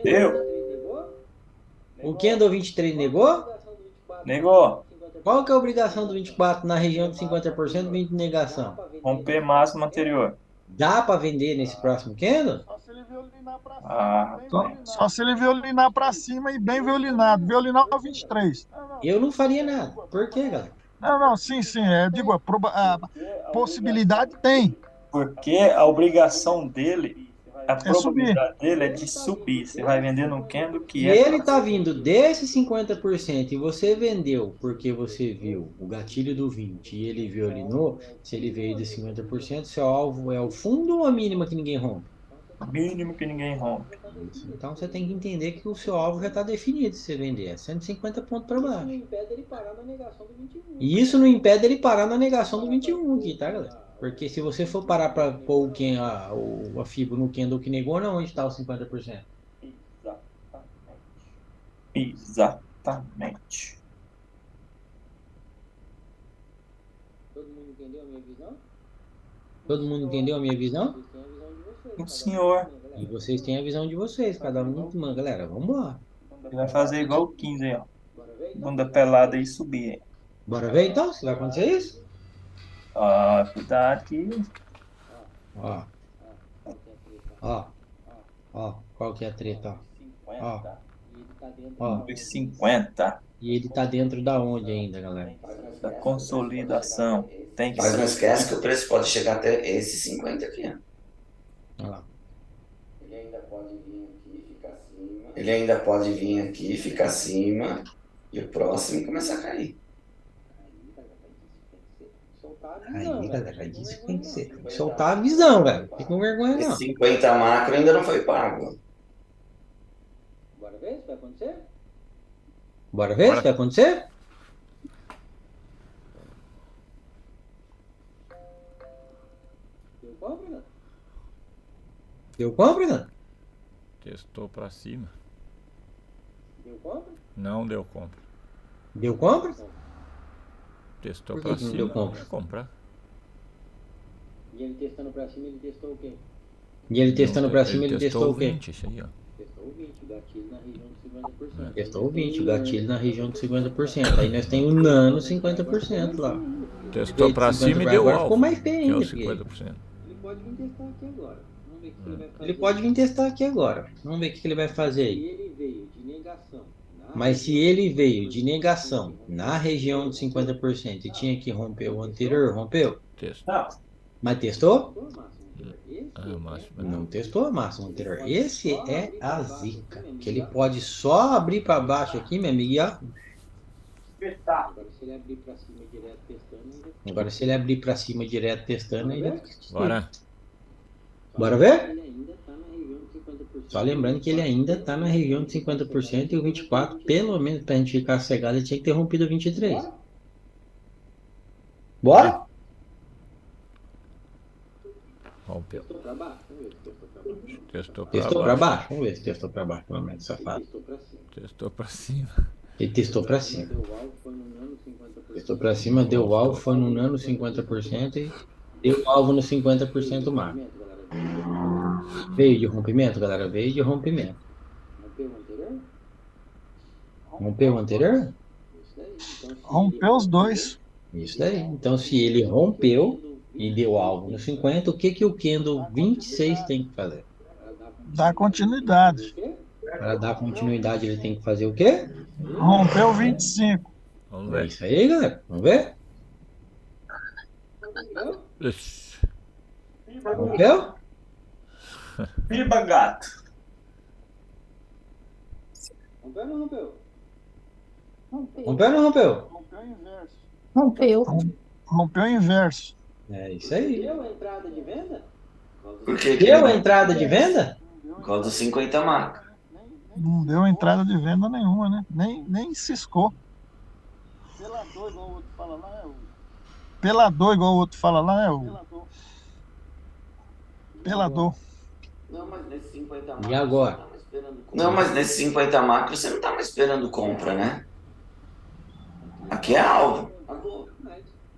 Deu. O Kendall 23 negou? Negou. Qual que é a obrigação do 24 na região de 50% de negação? Romper máximo anterior. Dá para vender nesse próximo candle? Só se ele violinar para cima e bem violinado. Violinar o 23. Eu não faria nada. Por quê, galera? Não, sim. Digo, a possibilidade tem. Porque a obrigação dele, a É subir. probabilidade dele é de subir. Você vai vender num candle que Se é. ele tá vindo desse 50% e você vendeu porque você viu o gatilho do 20 e ele violinou, se ele veio de 50%, seu alvo é o fundo ou a mínima que ninguém rompe? Mínimo que ninguém rompe. Então você tem que entender que o seu alvo já está definido se você vender. É 150 pontos para baixo. E isso não impede ele parar na negação do 21 aqui, tá, galera? Porque se você for parar para pôr a FIBO no candle que negou, não, onde está os 50%? Exatamente. Todo mundo entendeu a minha visão? Todo mundo entendeu a minha visão? Sim, senhor. E vocês têm a visão de vocês, cada um, mano, galera, vamos lá. Ele vai fazer igual o 15 aí, ó. Bunda pelada e subir aí. Bora ver então se vai acontecer isso? Cuidado aqui. Qual que é a treta, ó. 50. E ele tá dentro da onde ainda, galera? Da consolidação. Tem que Mas ser. não esquece que o preço pode chegar até esse 50 aqui, ó. Olha lá. Ele ainda pode vir aqui e ficar acima. Ele ainda pode vir aqui e ficar acima. E o próximo começar a cair. Aí, galera, isso tem que ser. Tem que soltar a visão, velho. Fica com vergonha, não. Esse 50 macro ainda não foi pago. Bora ver se vai acontecer? Bora ver se vai acontecer? Deu compra, não? Deu compra, não? Testou pra cima. Deu compra? Não deu compra. Deu compra? Testou Por que pra que não cima. deu compra? Vai comprar. E ele testando pra cima, ele testou o quê? E ele testando pra cima, ele testou o quê? 20, isso aí, ó. Testou o 20, o gatilho na região de 50%. Testou o 20, o gatilho na região de 50%. Aí nós temos o nano 50% lá. Testou pra cima e deu agora alvo. ficou mais feio Que é ainda. os 50%. Ele pode vir testar aqui agora. Vamos ver o que ele vai fazer. Ele pode vir testar aqui agora. Vamos ver o que ele vai fazer aí. Ele veio de negação. Mas se ele veio de negação na região de 50% e tinha que romper o anterior, rompeu? Testou. Mas testou? O máximo. Não testou a máxima anterior. Esse é a zica. Que ele pode só abrir para baixo aqui, meu amigo. Agora se ele abrir para cima direto testando, aí já... Bora. Bora ver? Só lembrando que ele ainda está na região de 50% e o 24, pelo menos para a gente ficar cegado, ele tinha que ter rompido o 23. Bora? Rompeu. Testou para baixo. Vamos ver se testou para baixo, pelo menos, safado. Testou pra cima. Ele testou para cima. Testou para cima, deu alvo, foi no nano 50% e deu alvo no 50% máximo. Veio de rompimento, galera? Veio de rompimento. Rompeu o anterior? Rompeu os dois. Isso daí. Então, se ele rompeu e deu alvo no 50, o que o candle 26 tem que fazer? Dá continuidade. Para dar continuidade, ele tem que fazer o quê? Rompeu 25. Vamos É ver. isso aí, galera. Vamos ver? Ixi. Rompeu? Viva gato. Rompeu ou não rompeu? Rompeu. Rompeu ou não rompeu? Rompeu. Rompeu o inverso. É isso aí. Deu a entrada de venda? Por que Deu a entrada de venda? Por causa do 50 macro. Não deu entrada de venda nenhuma, né? Nem ciscou. Pelador, igual o outro fala lá, é o... Pelador, igual o outro fala lá, é o... Pelador. Não, mas nesse 50 macro. E agora? Não, mas nesse 50 macro você não tá mais esperando compra, né? Aqui é alvo.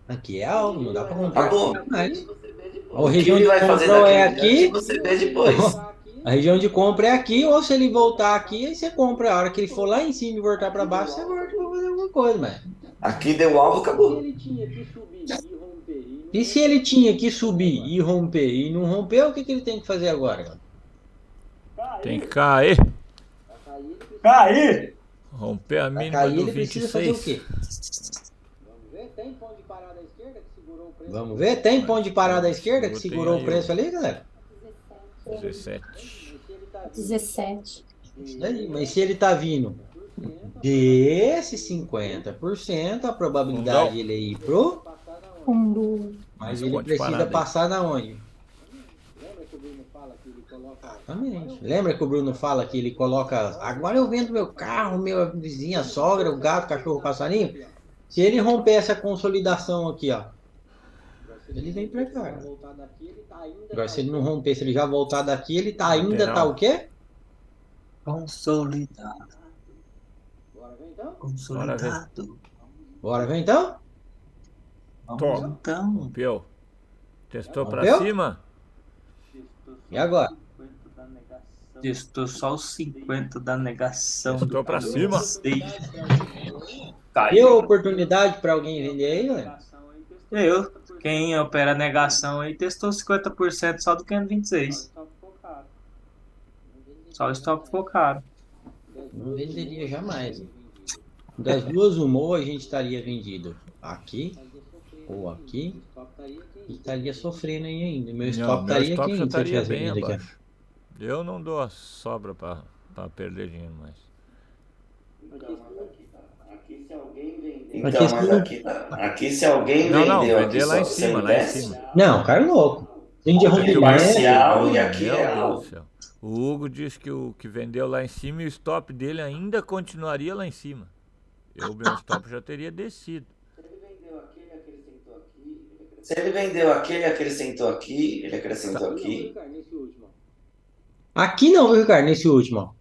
Aqui é alvo, não dá para comprar. Acabou. Mais. A O que região ele de vai fazer compra é daquele aqui. você vê depois. A região de compra é aqui, ou se ele voltar aqui, aí você compra. A hora que ele for lá em cima e voltar para baixo, você volta para fazer alguma coisa, mas. Aqui deu alvo, acabou. Ele tinha que subir e romper e E se ele tinha que subir e romper e não rompeu, o que ele tem que fazer agora? Tem que cair. Cair! Romper a Pra mínima cair, do ele precisa fazer o 26. quê? Vamos ver? Tem ponto de parada à esquerda que segurou o preço ali, galera? 17. 17. Isso daí. Mas se ele tá vindo desse 50%, a probabilidade de ele ir pro... Fundo. Mas Esse ele ponto de precisa parada aí. passar na onde? Exatamente. Lembra que o Bruno fala que ele coloca... Agora eu vendo meu carro, minha vizinha, sogra, o gato, o cachorro, o passarinho. Se ele romper essa consolidação aqui, ó. Ele vem pra cá. Agora, se ele não romper, se ele já voltar daqui, ele tá, ainda tá o quê? Consolidado. Bora Consolidado. Bora ver então? Vamos então. Rompeu. Testou pra Rompeu? cima? E agora? Testou só os 50 da negação. Testou pra cima. Deu Caiu. oportunidade pra alguém vender aí, galera? Eu, quem opera negação aí, testou 50% só do 526. Só o stop ficou caro. Não venderia jamais. Das duas, uma, ou a gente estaria vendido aqui ou aqui e estaria sofrendo aí ainda. Meu stop Meu estaria stop aqui já ainda se eu estaria tivesse bem vendido aqui. abaixo. Eu não dou a sobra pra perder dinheiro mais. Então, mas aqui se alguém Não, vendeu aqui vender lá só em você cima, lá em investe? cima. Não, cara louco. Tem de Aqui é rompimento. parcial e aqui Meu é Deus do alto. céu. O Hugo disse que o que vendeu lá em cima e o stop dele ainda continuaria lá em cima. Meu stop já teria descido. Se ele vendeu aqui, ele acrescentou aqui, ele acrescentou aqui. Aqui não, viu, Ricardo? Nesse último, ó.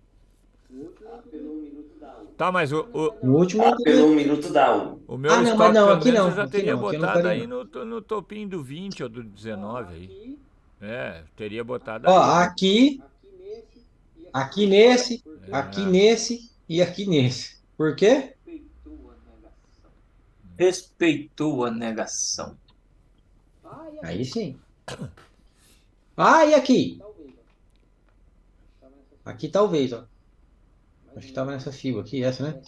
Tá, mas No último eu Pelo 1 minuto dá 1. o meu Ah, não, stop, mas não, pelo aqui menos, não, eu já aqui teria não, aqui eu não botado faria, aí no topinho do 20 ou do 19 aí. É, teria botado Ó, aí. aqui nesse, É. aqui nesse e aqui nesse. Por quê? Respeitou a negação. Aí sim. Ah, e aqui? Aqui talvez, ó. Acho que tava nessa fibra aqui, essa, né?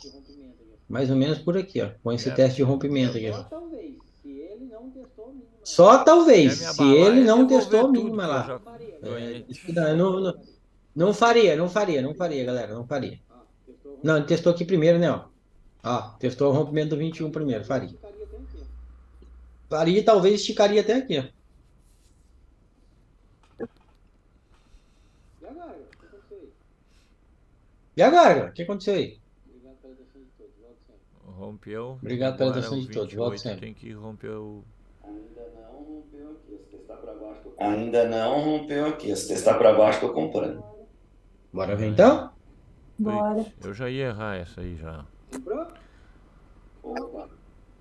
Mais ou menos por aqui, ó. Com esse É. teste de rompimento aqui, ó. Só talvez, Quer me se abalar ele e não devolver testou a tudo mínima que eu lá. já ganhei. Não faria, galera, não faria. Não, ele testou aqui primeiro, né, ó. Ó, testou o rompimento do 21 primeiro, faria. Faria e talvez esticaria até aqui, ó. E agora, galera? O que aconteceu aí? Rompeu. Obrigado pela Agora atenção o de todos. Volto 28 sempre. tem que romper o... Ainda não rompeu aqui. Se testar para baixo, tô comprando. Bora ver então? Bora. Eu já ia errar essa aí já.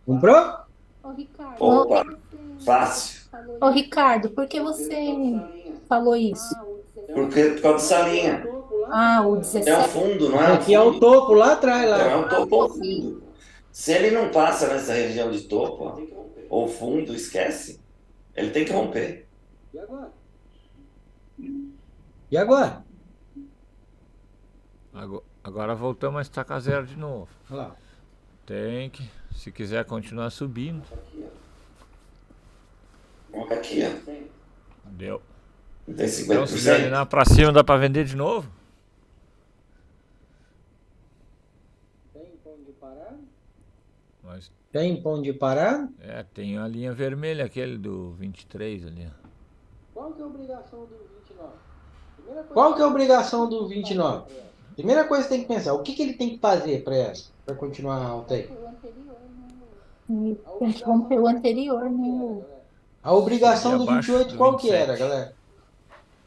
Comprou? Ô, Ricardo. Opa, fácil. Ô, Ricardo, por que você falou isso? Porque por causa dessa linha. Ah, o É um 17. fundo, não é um Aqui é o fundo. topo lá atrás, Então, é lá. um topo ou fundo. Se ele não passa nessa região de topo, ó, ou fundo, esquece. Ele tem que romper. E agora? Agora voltamos a estacar zero de novo. Olha lá. Tem que, se quiser continuar subindo. Aqui, ó. Deu. Tem Então se 50%. vier pra cima dá pra vender de novo? Mas, Tem ponto de parada? tem a linha vermelha, aquele do 23 ali. Ó. Qual que é a obrigação do 29? Qual que é a obrigação do 29? Primeira coisa que tem que pensar, o que que ele tem que fazer para continuar alta aí? Tem que romper o anterior, né? A obrigação do Abaixo 28 do qual que 27. era, galera?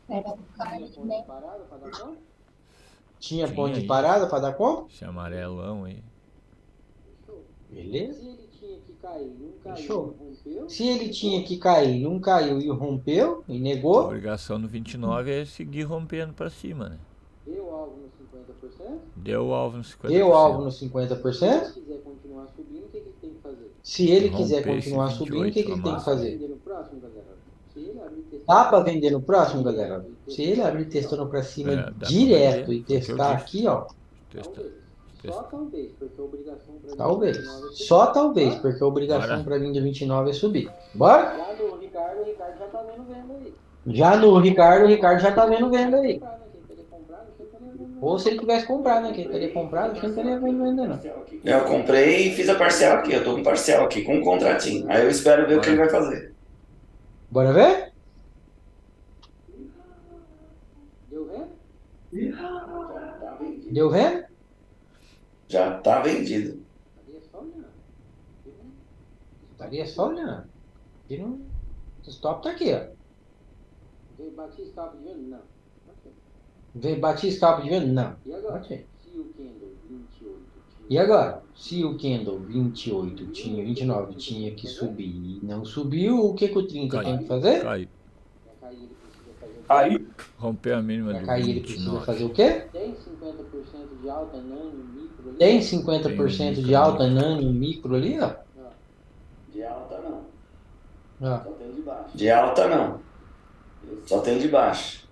Era cair, né? Tinha ponto de aí. parada para dar conta? Esse amarelão aí. Beleza? Fechou. Se ele tinha que cair, não caiu e rompeu e A negou, obrigação no 29 é seguir rompendo pra cima, né? Deu alvo no 50%. deu alvo no 50%. Se ele quiser continuar subindo, o que que ele tem que fazer? Dá para vender no próximo, galera? Se ele abrir testando para cima Dá pra direto vender, e é o que eu testar disse. aqui, ó. Testar. Só talvez, porque a obrigação para talvez. Só talvez, porque a obrigação Bora. para vir de 29 é subir. Bora? Já no Ricardo, o Ricardo já tá vendo venda aí. Já no Ricardo, o Ricardo já tá vendo venda aí. Ou se ele tivesse comprado, né? Quem teria comprado, quem teria vendo venda, não. Eu comprei e fiz a parcial aqui. Eu tô com parcial aqui, com um contratinho. Aí eu espero ver o que ele vai fazer. Bora ver? Deu venda? Deu venda? Já tá vendido. Estaria só olhando. Aqui não... O stop tá aqui, ó. Veio bater stop de venda? Não. Veio bater stop de venda? Não. E agora? Ok. Se o Kindle 28 tinha... E agora? Se o Kindle 28 tinha, 29 tinha que subir e não subiu, o que o 30 tem que fazer? Caiu. Pra cair, ele precisa fazer o quê? Aí, Rompeu a mínima Pra de cair ele precisa 29. fazer o quê? Tem 50% de alta, nano, micro ali? Tem 50% de alta, nano, micro ali, ó. De alta não. Ó. Só tem de baixo. De alta não. Só tem de baixo.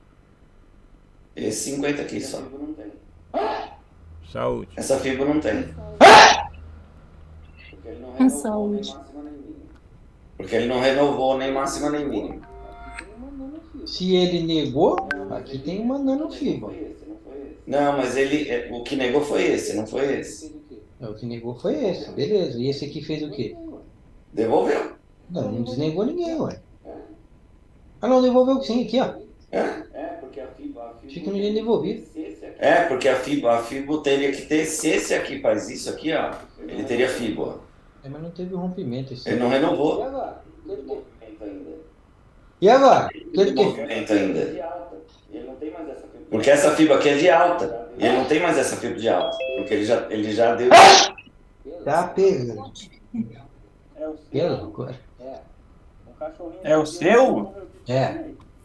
Esse 50 aqui só. Saúde. Essa fibra não tem. Saúde. Porque ele não renovou nem máxima nem mínima. Se ele negou, aqui tem uma nanofibra. Não, mas ele, o que negou foi esse, não foi esse. É, o que negou foi esse, beleza. E esse aqui fez o quê? Devolveu. Não, não desnegou ninguém, ué. Ah, não, devolveu sim, aqui, ó. Porque a fibra Achei que não tinha devolvido. É, porque a fibra teria que ter, se esse aqui faz isso aqui, ó, ele teria fibra. É, mas não teve rompimento. Esse Ele não E renovou. agora? Teve o quê? E agora? Teve o quê? Movimento ainda. Porque essa fibra aqui é de alta. E ele não tem mais essa fibra de alta. Porque ele já deu. Tá pegando. é o Pela seu? loucura. Um cachorrinho... É o seu? É,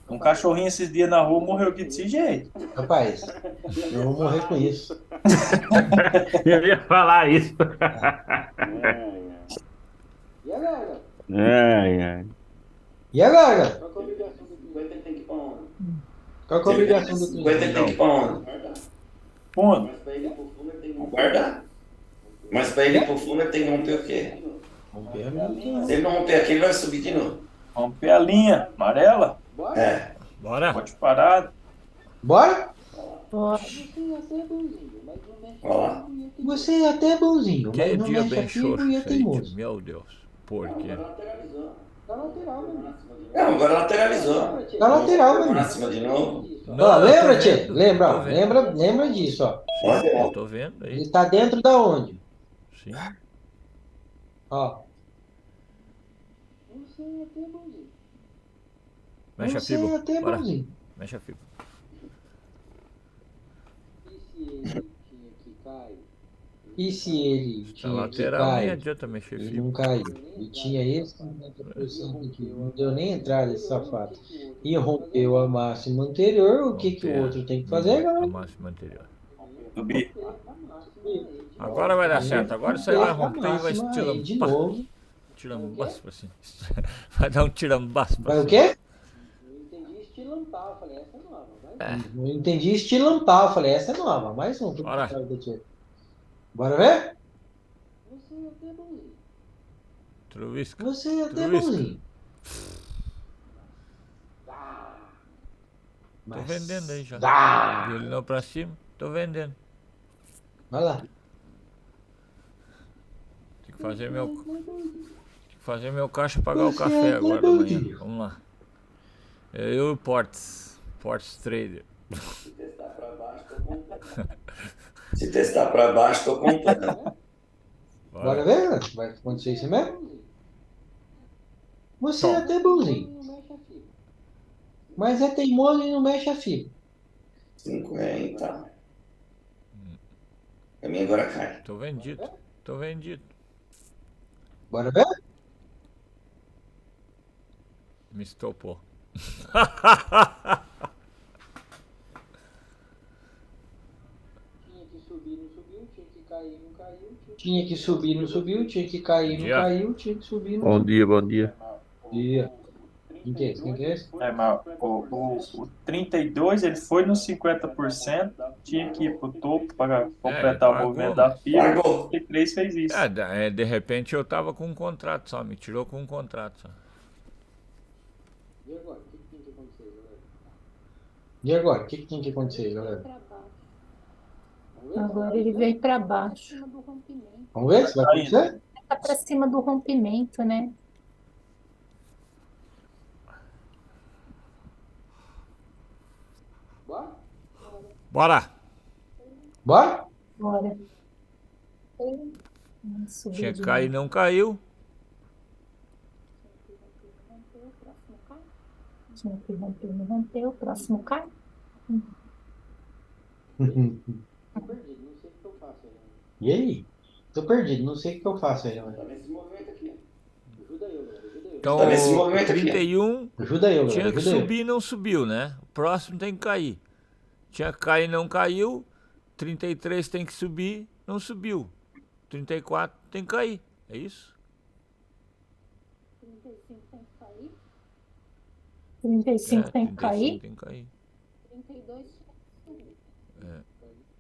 Um cachorrinho esses dias na rua morreu aqui desse jeito. rapaz, eu vou morrer com isso. Eu ia falar isso. E agora? Ai, ai. E agora? Qual que é a obrigação do 50 tem que ir pra onde? Qual que é a obrigação do 50 ele tem que ir pra onde? Onde? Guardar. Mas pra ele ir pro fundo ele tem que romper o quê? Romper a minha. Se ele não romper aqui, ele vai subir de novo. Romper a linha amarela? É. Bora. Pode parar. Bora? Olha lá. Você é até bonzinho, Que mas não dia mexe bem a fibra e é xoxo, teimoso. meu Deus. Por quê? Tá lateral, meu. Não, agora lateralizou. Tá lateral, meu Pra amigo. cima de novo. Ó, eu lembra, tô Tchê? vendo, Lembra, tô ó. vendo. Lembra disso, ó. Sim, eu tô vendo aí. Ele tá dentro da onde? Sim. Ó. Você é até bonzinho. Mexe a Você é fibra. até Bora. bonzinho. Mexe a fibra. E se ele tinha que cair? E se ele Tá tinha que lateral, nem cair? adianta mexer Ele fibra. não caiu. Ele tinha esse 50% aqui. Não deu nem entrada esse safado. E rompeu a máxima anterior. O que o outro tem que fazer, A galera? máxima anterior. Subir. Agora vai dar certo. Agora isso aí vai romper e vai máxima tirar aí de novo. tirambaço pra cima. Vai dar um tirambaço pra Vai o cima. quê? Eu entendi estilampar. Eu falei, essa é nova. Vai. Não entendi estilampar. Eu falei, essa é nova. Mais um. Bora. Bora ver? Você é até bonzinho. Truvisca. Você é até Truvisca. bonzinho. Tô vendendo aí já. Ah! Violinou pra cima. Tô vendendo. Vai lá. Tem que fazer meu caixa pagar o Você café é agora da bonzinho. manhã. Vamos lá. Eu e o Portes. Portes Trader. Se testar pra baixo, tô comprando. Se testar pra baixo, tô comprando. Bora ver? Vai acontecer isso mesmo? Você é até bonzinho. Não mexe a fibra. Mas é teimoso e não mexe a fibra. 50. A minha agora cai. Tô vendido. Tô vendido. Bora ver? Me estopou. Tinha que subir, não subiu. Tinha que cair, não caiu. Tinha que subir, não subiu. Tinha que cair, não Dia. caiu. Tinha que subir, não Bom dia, bom dia. subiu. Quem que é esse? Quem que é esse? Mas o 32, ele foi nos 50%, tinha que ir pro topo para completar o pagou, movimento da mas- FIBA, o 33 fez isso. De repente eu tava com um contrato só, me tirou com um contrato só. E agora? O que tem que acontecer, galera? E agora? O que tem que acontecer, galera? Agora ele veio para baixo. Vamos ver se vai acontecer? Tá para cima do rompimento, né? Bora! Bora? Bora. Subiu Tinha de que cair, novo. não caiu. Tinha que romper, não rompeu. Próximo cai. Tô perdido, não sei o que eu faço aí. E aí? Tô perdido, não sei o que eu faço aí, Tá galera. nesse movimento aqui. Ajuda eu, galera. Ajuda eu. Então Tá nesse o movimento aqui. 31 Ajuda eu, tinha galera. que Ajuda eu. subir e não subiu, né? O próximo tem que cair. Tinha que cair, não caiu. 33 tem que subir, não subiu. 34 tem que cair. É isso? 35 tem que 35 cair. tem que cair.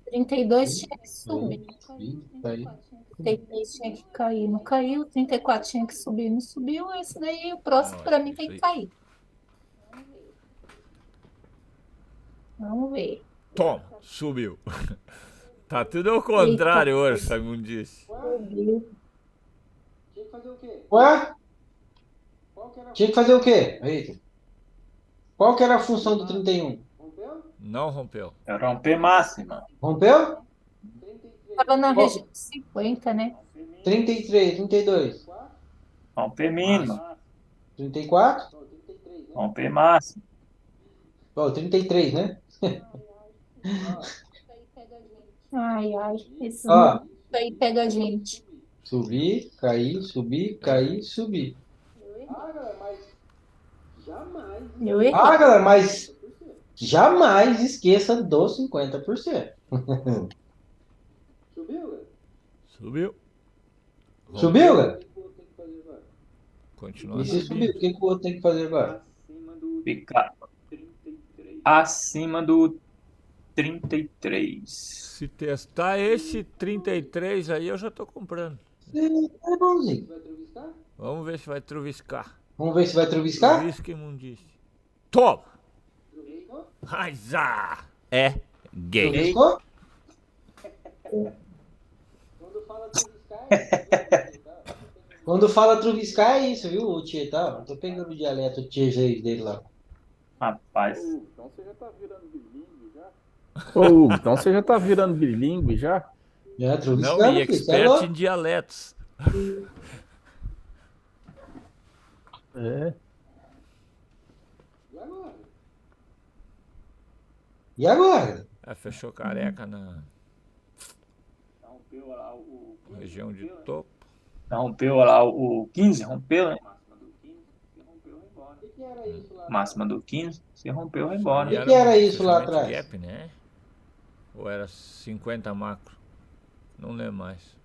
32 tinha que subir. Tá aí. 33 tinha que cair, não caiu. 34 tinha que subir, não subiu. Esse daí, o próximo para mim tem que cair. Vamos ver. Toma, subiu. Tá tudo ao contrário hoje, Simon disse. Subiu. Tinha que fazer o quê? Ué? Qual que era a Tinha que fazer o quê? Eita. Qual que era a função do 31? Rompeu? Não rompeu. É romper máxima. Rompeu? 33. Tava na região de 50, né? 33, 32, Romper mínima. 34? Ó, 33, né? Romper máxima. Ó, 33, né? Ai, ai. Esses Ó. momentos aí pega a gente. Subir, cair, subir, cair, subir. Ah, galera, mas jamais. Eu errei. Ah, galera, mas jamais esqueça dos 50%. Subiu, galera? Subiu. Subiu, galera? O que o outro tem que fazer agora? Continua E se subindo. subiu, o que o outro tem que fazer agora? Ficar acima do 33. Se testar esse 33 aí, eu já tô comprando. É bonzinho. Vai troviscar? Vamos ver se vai troviscar. Vamos ver se vai troviscar? Trovisca imundice. Toma! Troviscou? Raizá! É gay. Troviscou? Quando fala troviscar, é tá? Quando fala troviscar é isso, viu, o Tietá? Tô pegando o dialeto Tietê dele lá. Rapaz. Então você já tá virando bilíngue já? Ô, Hugo, então você já tá virando bilíngue já? Já, Não, troviscando, e filho, cê é expert louco. em dialetos. É. E agora? E agora? Fechou careca na Rompeu lá o região de topo. Rompeu lá o 15, rompeu, né? O que era isso lá? Máxima do 15, você rompeu, vai embora. E que era isso lá fechamento atrás? Gap, né? Ou era 50 macro? Não lembro mais.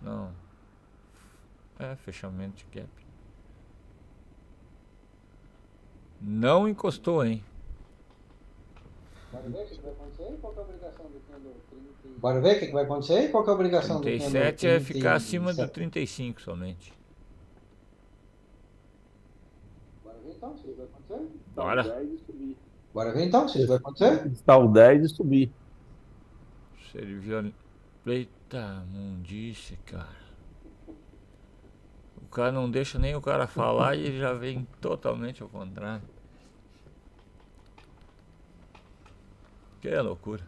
Não. É, fechamento de gap. Não encostou, hein? Bora ver o que vai acontecer? Qual que é a obrigação do candle 30? Bora ver o que vai acontecer? Qual que é a obrigação do 37 candle é ficar acima do 37? 35 somente. Bora ver então se isso vai acontecer? Bora. Bora ver então se isso vai acontecer? Está o 10 e subir. Se ele viu... Eita, mundice, cara. O cara não deixa nem o cara falar e ele já vem totalmente ao contrário. Que loucura.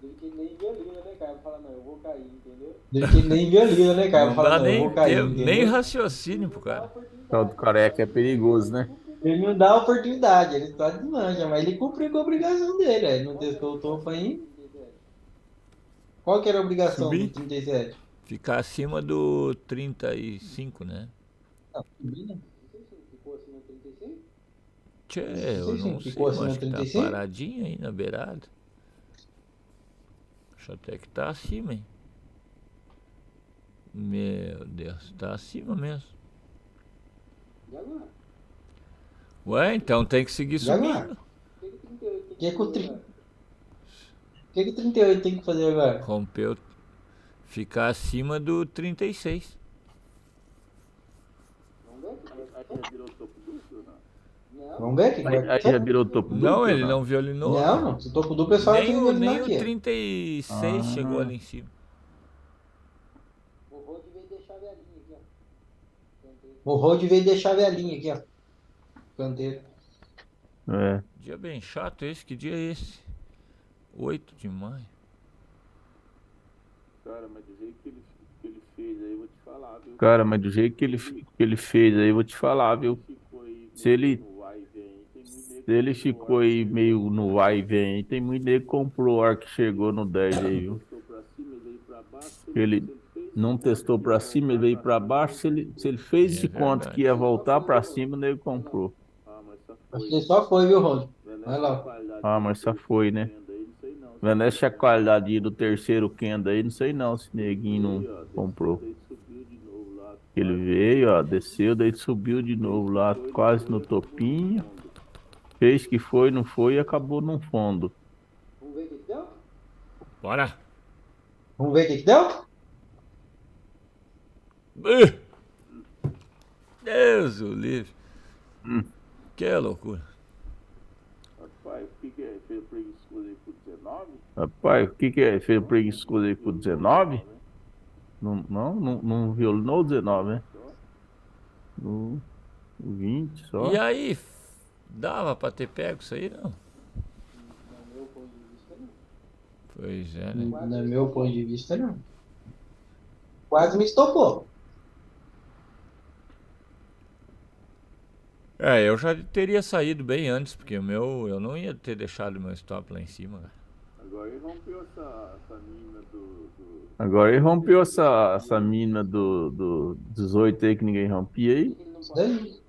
Ele que nem violino, né, cara? Fala, não, eu vou cair, entendeu? Ele que nem violino, né, cara? Não Fala, dá não, eu nem, vou cair, nem entendeu? raciocínio pro cara. Tal do careca é perigoso, né? Ele não dá oportunidade, ele tá de manja, mas ele cumpriu com a obrigação dele. Ele não testou o topo aí. Qual que era a obrigação Subir? do 37? Ficar acima do 35, né? Não, subir, né? Ficou acima de 35? Tchê, eu não sei, Ficou acima acho de que tá 35? paradinho aí na beirada. Acho até que tá acima, hein? Meu Deus, tá acima mesmo. E agora? Ué, então tem que seguir E agora? subindo. O que 38 tem O que, que, o fazer tri- agora? que o 38 tem que fazer agora? Rompeu. Ficar acima do 36. Vamos ver o que vai Aí já virou topo duplo, não? Não. Vamos ver o que vai Aí já acontecer? virou topo duplo? Não, ele ou não violinou. Não, não. Se topo duplo é só aquele violino Nem aqui. o 36 chegou ali em cima. O Rod veio deixar a velhinha aqui, ó. Canteiro. O Rod veio deixar a velhinha aqui, ó. Canteiro. É. Dia bem chato esse. Que dia é esse? 8 de maio. Cara, mas do jeito que ele fez aí, eu vou te falar, viu? Cara, mas do jeito que ele fez aí, eu vou te falar, viu? Ficou aí Se ele, no vai e vem, tem muito nego se ele que ficou aí meio no vai e vem, aí, tem muito nego que comprou a hora que chegou no 10 aí, viu? testou pra cima e veio pra baixo. Se Ele ele fez não testou pra cima e veio pra baixo. Se ele fez É de conta verdade. que ia voltar pra cima, o nego comprou. Ah, mas só Acho foi. que só foi, viu, Rod? Vendo Vai essa lá. qualidade Ah, do mas só terceiro foi, né? Kenda aí, não sei não. Vendo essa qualidade do terceiro Kenda aí, não sei não se neguinho não Aí, ó, desceu, comprou. daí subiu de novo lá. Ele quase veio, ó, desceu, daí subiu de novo lá, foi, quase no acabou topinho. fundo. Fez que foi, não foi e acabou no fundo. Vamos ver o que deu? Bora. Vamos ver o que deu? Deus o livre. Hum. Que loucura. Rapaz, o que é? Fez preguiçoso aí por 19? Rapaz, o que é? Fez preguiçoso aí por 19? Não violinou 19, né? No 20 só. E aí, dava pra ter pego isso aí, não? No meu ponto de vista, não. Pois é, né? No meu ponto de vista, não. Quase me estopou. É, eu já teria saído bem antes, porque o meu, eu não ia ter deixado o meu stop lá em cima, cara. Agora ele rompeu essa mina do... Agora ele rompeu essa mina do 18 aí que ninguém rompia aí. Isso daí.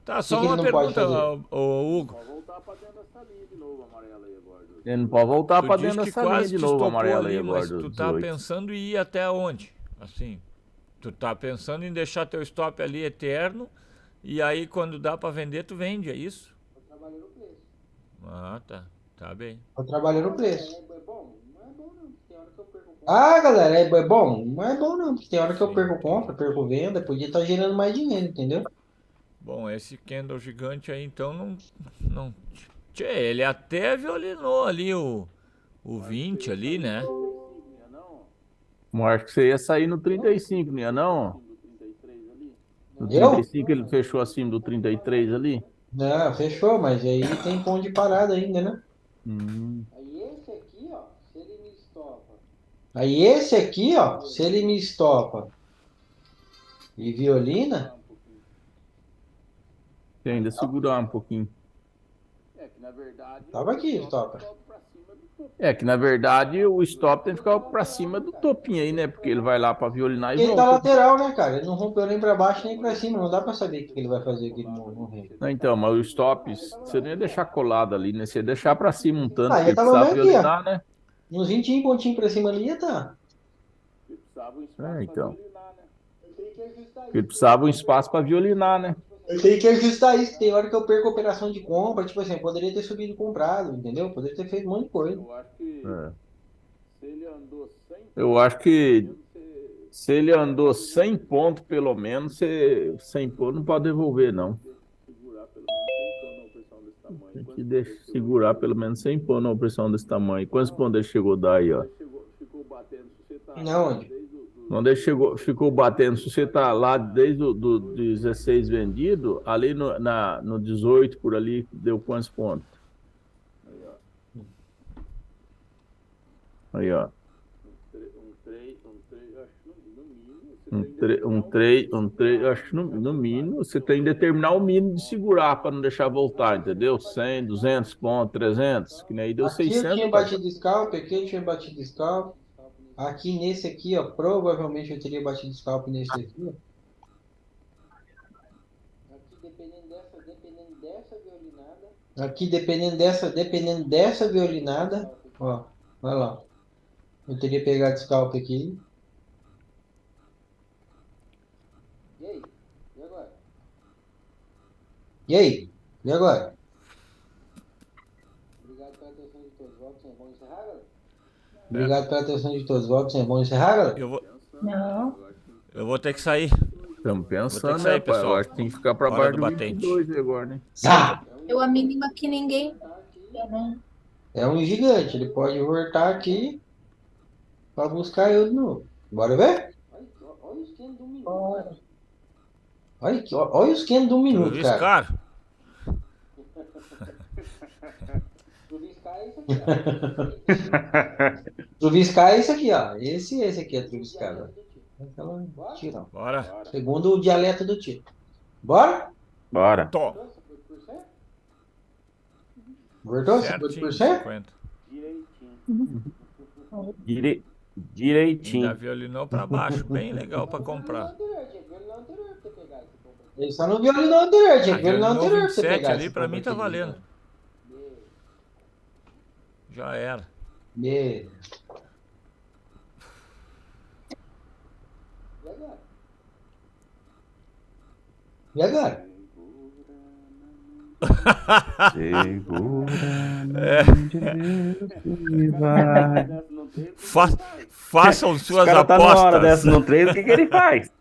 Tá, só que ele uma não pode pergunta, fazer? ô Hugo. Pode voltar pra dentro dessa linha de novo, amarela aí agora. Ele não pode voltar pra Tu dentro disse que dessa linha quase de te novo, estopou amarela aí ali, agora mas do tu tá 18. pensando em ir até onde? Assim, tu tá pensando em deixar teu stop ali eterno, e aí quando dá pra vender, tu vende, é isso? Eu trabalhei no preço. Ah, tá. Tá bem. Eu trabalho no preço. É bom? Não é bom, não. Tem hora que eu perco conta. Ah, galera, é bom? Não é bom, não. Porque tem hora que eu Sim, perco entendi. compra, perco venda, podia estar gerando mais dinheiro, entendeu? Bom, esse candle gigante aí, então, não... Tchê, ele até violinou ali o 20 ali, né? Eu acho que você ia sair no 35, não ia não? No Eu? 35 ele fechou acima do 33 ali? Não, fechou, mas aí tem ponto de parada ainda, né? Aí esse aqui, ó, se ele me estopa. Aí esse aqui, ó, se ele me estopa e violina, Tem ainda segurar um pouquinho. É que na verdade... tava aqui, estopa. É que na verdade o stop tem que ficar pra cima do topinho aí, né? Porque ele vai lá pra violinar e Ele tá volta. lateral, né, cara? Ele não rompeu nem pra baixo nem pra cima. Não dá pra saber o que ele vai fazer aqui no rei. Não, então, mas o stop, você não ia deixar colado ali, né? Você ia deixar pra cima um tanto, Ah, porque ele ele tava precisava bem aqui, ó. violinar, né? Uns 20 pontinhos pra cima ali, tá? É, então. Eu tenho que ajustar Porque ele isso. precisava um espaço pra violinar, né? Eu tenho que ajustar isso. Tem hora que eu perco a operação de compra. Tipo assim, eu poderia ter subido e comprado, entendeu? Poderia ter feito um monte de coisa. Eu acho que É. se ele andou 100 Eu acho que se ele andou 100 pontos, pelo menos, 100 pontos não pode devolver, não. Tem que segurar pelo menos 100 pontos na pressão desse tamanho. Quantos pontos ele chegou a dar aí, ó? ficou batendo, se você tá Não, onde? Quando ele ficou batendo, se você tá lá desde do 16 vendido, ali no 18 por ali, deu quantos pontos? Aí, ó. Acho que no mínimo, você tem que determinar o mínimo de segurar para não deixar voltar, entendeu? 100, 200 pontos, 300, que nem aí deu Aqui eu 600, tinha pai. batido scalp, aqui eu tinha batido scalp. Aqui nesse aqui, ó, provavelmente eu teria batido scalp nesse aqui, ó. Aqui, dependendo dessa violinada. Aqui, dependendo dessa violinada, ó, olha lá. Eu teria pegado scalp aqui. E aí? E agora? Obrigado pela atenção de todos. Volto sem bom encerrar, galera? Obrigado pela atenção de todos. Voto sem bom encerrar, galera? Não. Eu vou ter que sair. Estamos Vou ter pensando, que sair, né, pai? pessoal. Eu acho que tem que ficar para Hora baixo do do batente. 22 agora, né? Zá! Eu a mínima que ninguém. Né? É um gigante. Ele pode voltar aqui para buscar eu de novo. Bora ver? Olha o esquema do minuto. Bora. Olha o esquema de um minuto, cara. Chuviscar. Chuviscar é isso aqui, ó. Chuviscar é isso aqui, ó. Esse aqui é chuviscar. Aquela tira. Bora. Segundo o dialeto do tio. Bora? Bora. Tó. Voltou? Certinho. 50%? 50. Direitinho. Ainda violinou pra baixo. Bem legal pra comprar. Ele só não violinou anterior. Tinha que violinar Violinou anterior pra você 27 pegar. ali, esse pra mim tá compra aqui. valendo. Já era. Beleza. E agora? Segura na É. mão de Deus que vai. Façam Os suas caras tá na hora apostas. dessa no 3, o que ele faz?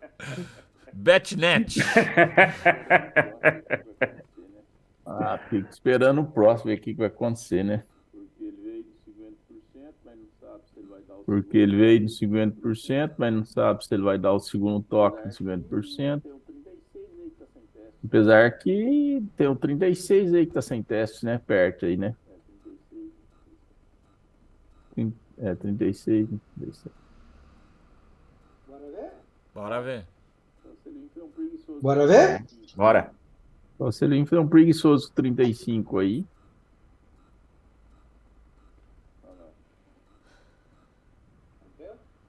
Betnet. Ah, fico esperando o próximo, ver o que vai acontecer, né? Porque ele veio de 50%, mas não sabe se ele vai dar o segundo toque de 50%. Apesar que tem o 36 aí que tá sem teste, né? Perto aí, né? É, 36, né? 36. Bora ver. Bora ver? Bora. O Selim foi um preguiçoso 35 aí.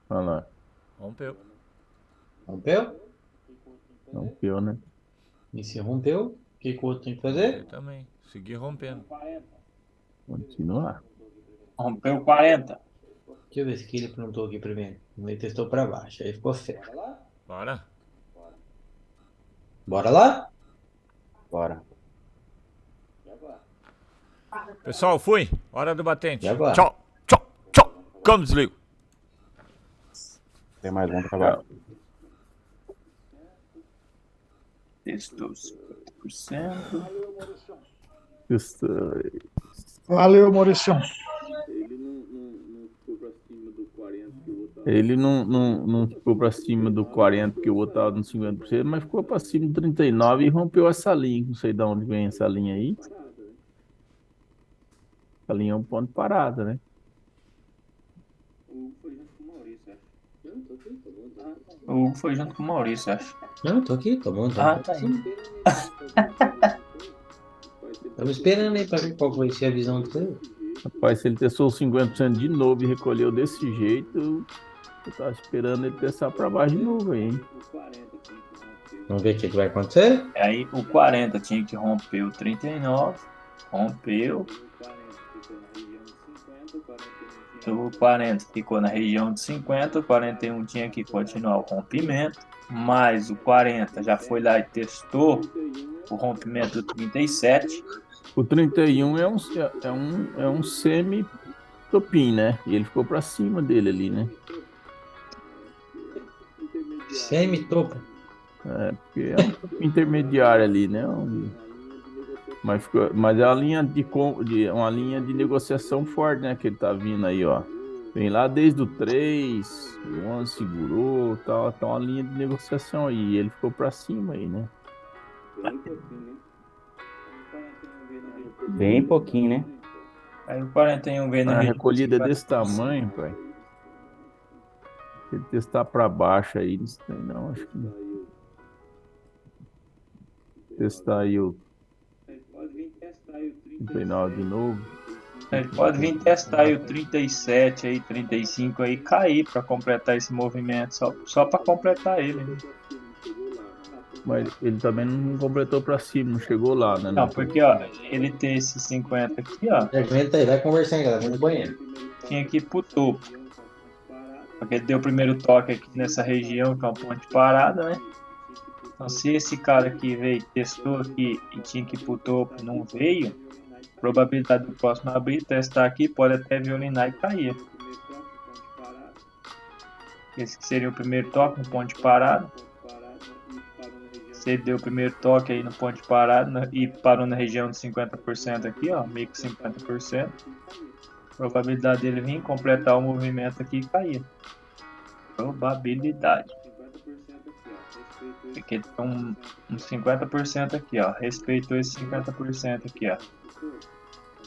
Olha lá. Rompeu. Rompeu? Rompeu, né? E se rompeu, o que o outro tem que fazer? Eu também. Segui rompendo. Continuar. Rompeu 40. Deixa eu ver se que ele perguntou aqui primeiro. Ele testou para baixo, aí ficou feio. Bora. Bora lá? Bora. Pessoal, fui. Hora do batente. E agora? Tchau. Tchau. Tchau. Como desligo? Tem mais um pra acabar. Testou 50%. Valeu, Maurício. Ele não ficou para cima do 40, que o outro estava no 50%, mas ficou para cima do 39 e rompeu essa linha. Não sei de onde vem essa linha aí. Essa linha é um ponto de parada, né? O Hugo foi junto com o Maurício, acho. Não, tô aqui, tô bom. Ah, tá aí. Estamos esperando aí para ver qual vai ser a visão do seu. Rapaz, se ele testou 50% de novo e recolheu desse jeito, eu tava esperando ele testar para baixo de novo aí, hein? Vamos ver o que vai acontecer? Aí o 40 tinha que romper o 39. Rompeu. O 40 ficou na região de 50. O 41 tinha que continuar o rompimento. Mas o 40 já foi lá e testou o rompimento do 37. O 31 é um semi-topim, né? E ele ficou para cima dele ali, né? Semi-topo. É, porque é um topim intermediário ali, né? Mas é uma linha uma linha de negociação forte, né? Que ele tá vindo aí, ó. Vem lá desde o 3, o 11 segurou, tá uma linha de negociação aí. E ele ficou para cima aí, né? Bem pouquinho, né? Aí o 41 veio na A região recolhida é de desse tamanho, pai. Se ele testar para baixo aí, não sei não, acho que não. Testar aí o 39 de novo. Ele pode vir testar aí o 37, aí, 35 aí, cair para completar esse movimento, só para completar ele. Né? Mas ele também não completou para cima, não chegou lá, né? Não, porque ó, ele tem esse 50 aqui, ó. Aguenta aí, vai conversando, galera, vamos no banheiro. Tinha que ir pro topo. Porque ele deu o primeiro toque aqui nessa região, que é um ponto de parada, né? Então, se esse cara aqui veio, testou aqui e tinha que ir pro topo e não veio, a probabilidade do próximo abrir, testar aqui, pode até violinar e cair. Esse que seria o primeiro toque no ponto de parada. Se ele deu o primeiro toque aí no ponto de parada e parou na região de 50% aqui, ó, meio que 50%, a probabilidade dele vir completar o movimento aqui e cair. Probabilidade. Porque tem um 50% aqui, ó. Respeitou esse 50% aqui, ó.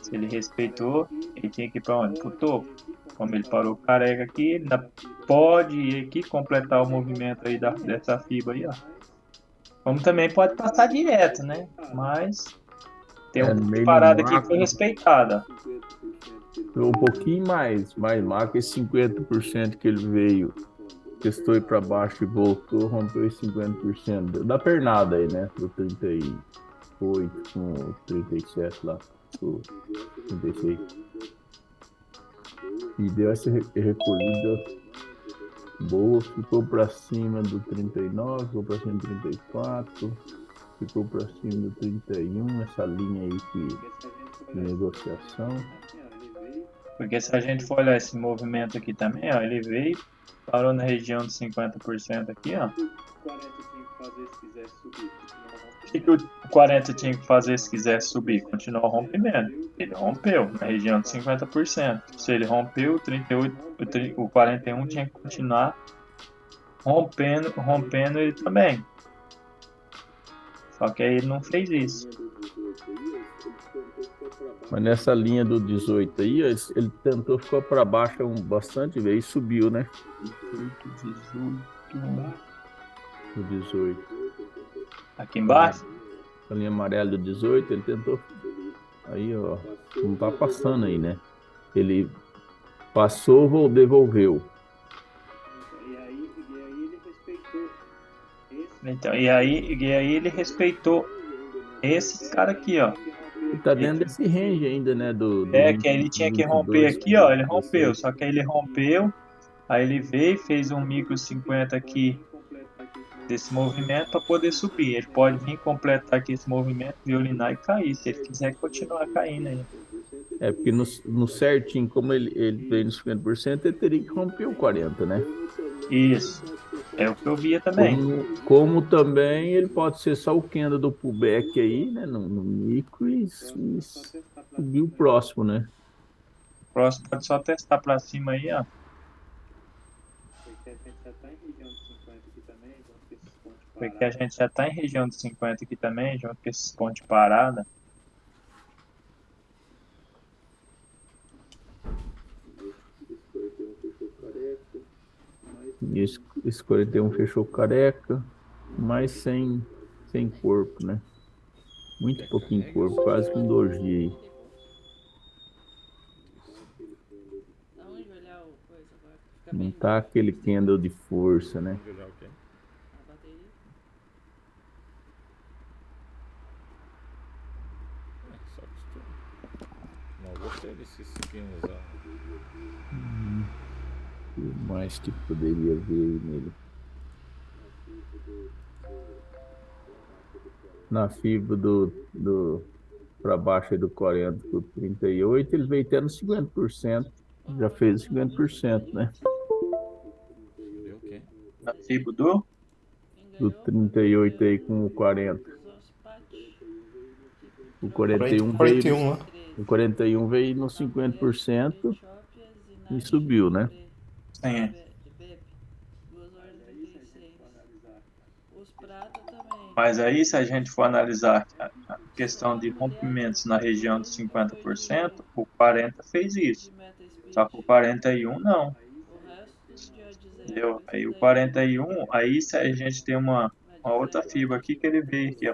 Se ele respeitou, ele tinha que ir para onde? Pro topo. Como ele parou careca aqui, ele ainda pode ir aqui completar o movimento aí dessa fibra aí, ó. Como também pode passar direto, né? Mas tem uma parada aqui que foi respeitada. Um pouquinho mais marca esse 50% que ele veio, testou ir para baixo e voltou, rompeu esse 50% da pernada aí, né? Do 38 com o 37 lá, o 36. E deu essa recolhida boa, ficou para cima do 39, ficou para cima do 34, ficou para cima do 31, essa linha aí de negociação. Porque se a gente for olhar esse movimento aqui também, ó, ele veio, parou na região de 50% aqui, ó. O que o 40 tinha que fazer se quisesse subir? Continuar o rompimento. Ele rompeu na região de 50%. Se ele rompeu, o 41 tinha que continuar rompendo ele também. Só que aí ele não fez isso. Mas nessa linha do 18 aí, ele tentou ficar para baixo bastante vezes e subiu, né? O 18. Aqui embaixo? A linha amarela do 18, ele tentou. Aí, ó, não tá passando aí, né? Ele passou, devolveu. Então, e aí ele respeitou esse cara aqui, ó. Ele tá dentro desse range ainda, né? Que ele tinha que romper aqui, ó. Ele rompeu, só que aí ele rompeu. Aí ele veio, fez um micro 50 aqui desse movimento para poder subir. Ele pode vir completar aqui esse movimento, violinar e cair, se ele quiser continuar caindo aí. Porque no certinho, como ele veio nos 50%, ele teria que romper o 40%, né? Isso. É o que eu via também. Como também ele pode ser só o candle do pullback aí, né? No micro e subir o próximo, né? O próximo pode só testar para cima aí, ó. Porque a gente já está em região de 50 aqui também, junto com esses pontos de parada. Esse 41 fechou careca, mas sem corpo, né? Muito pouquinho corpo, quase com doji aí. Não tá aquele candle de força, né? Não gostei desses pinos, ó. O mais que poderia ver aí nele. Na fibra para baixo aí do 40 por 38, ele veio até no 50%. Já fez 50%, né? Na fibra do 38 aí com o 40. O 41 41, né? O 41 veio no 50% e subiu, né? Sim. Mas aí, se a gente for analisar a questão de rompimentos na região de 50%, o 40 fez isso. Só que o 41 não. Entendeu? Aí o 41, aí se a gente tem uma outra fibra aqui que ele veio aqui,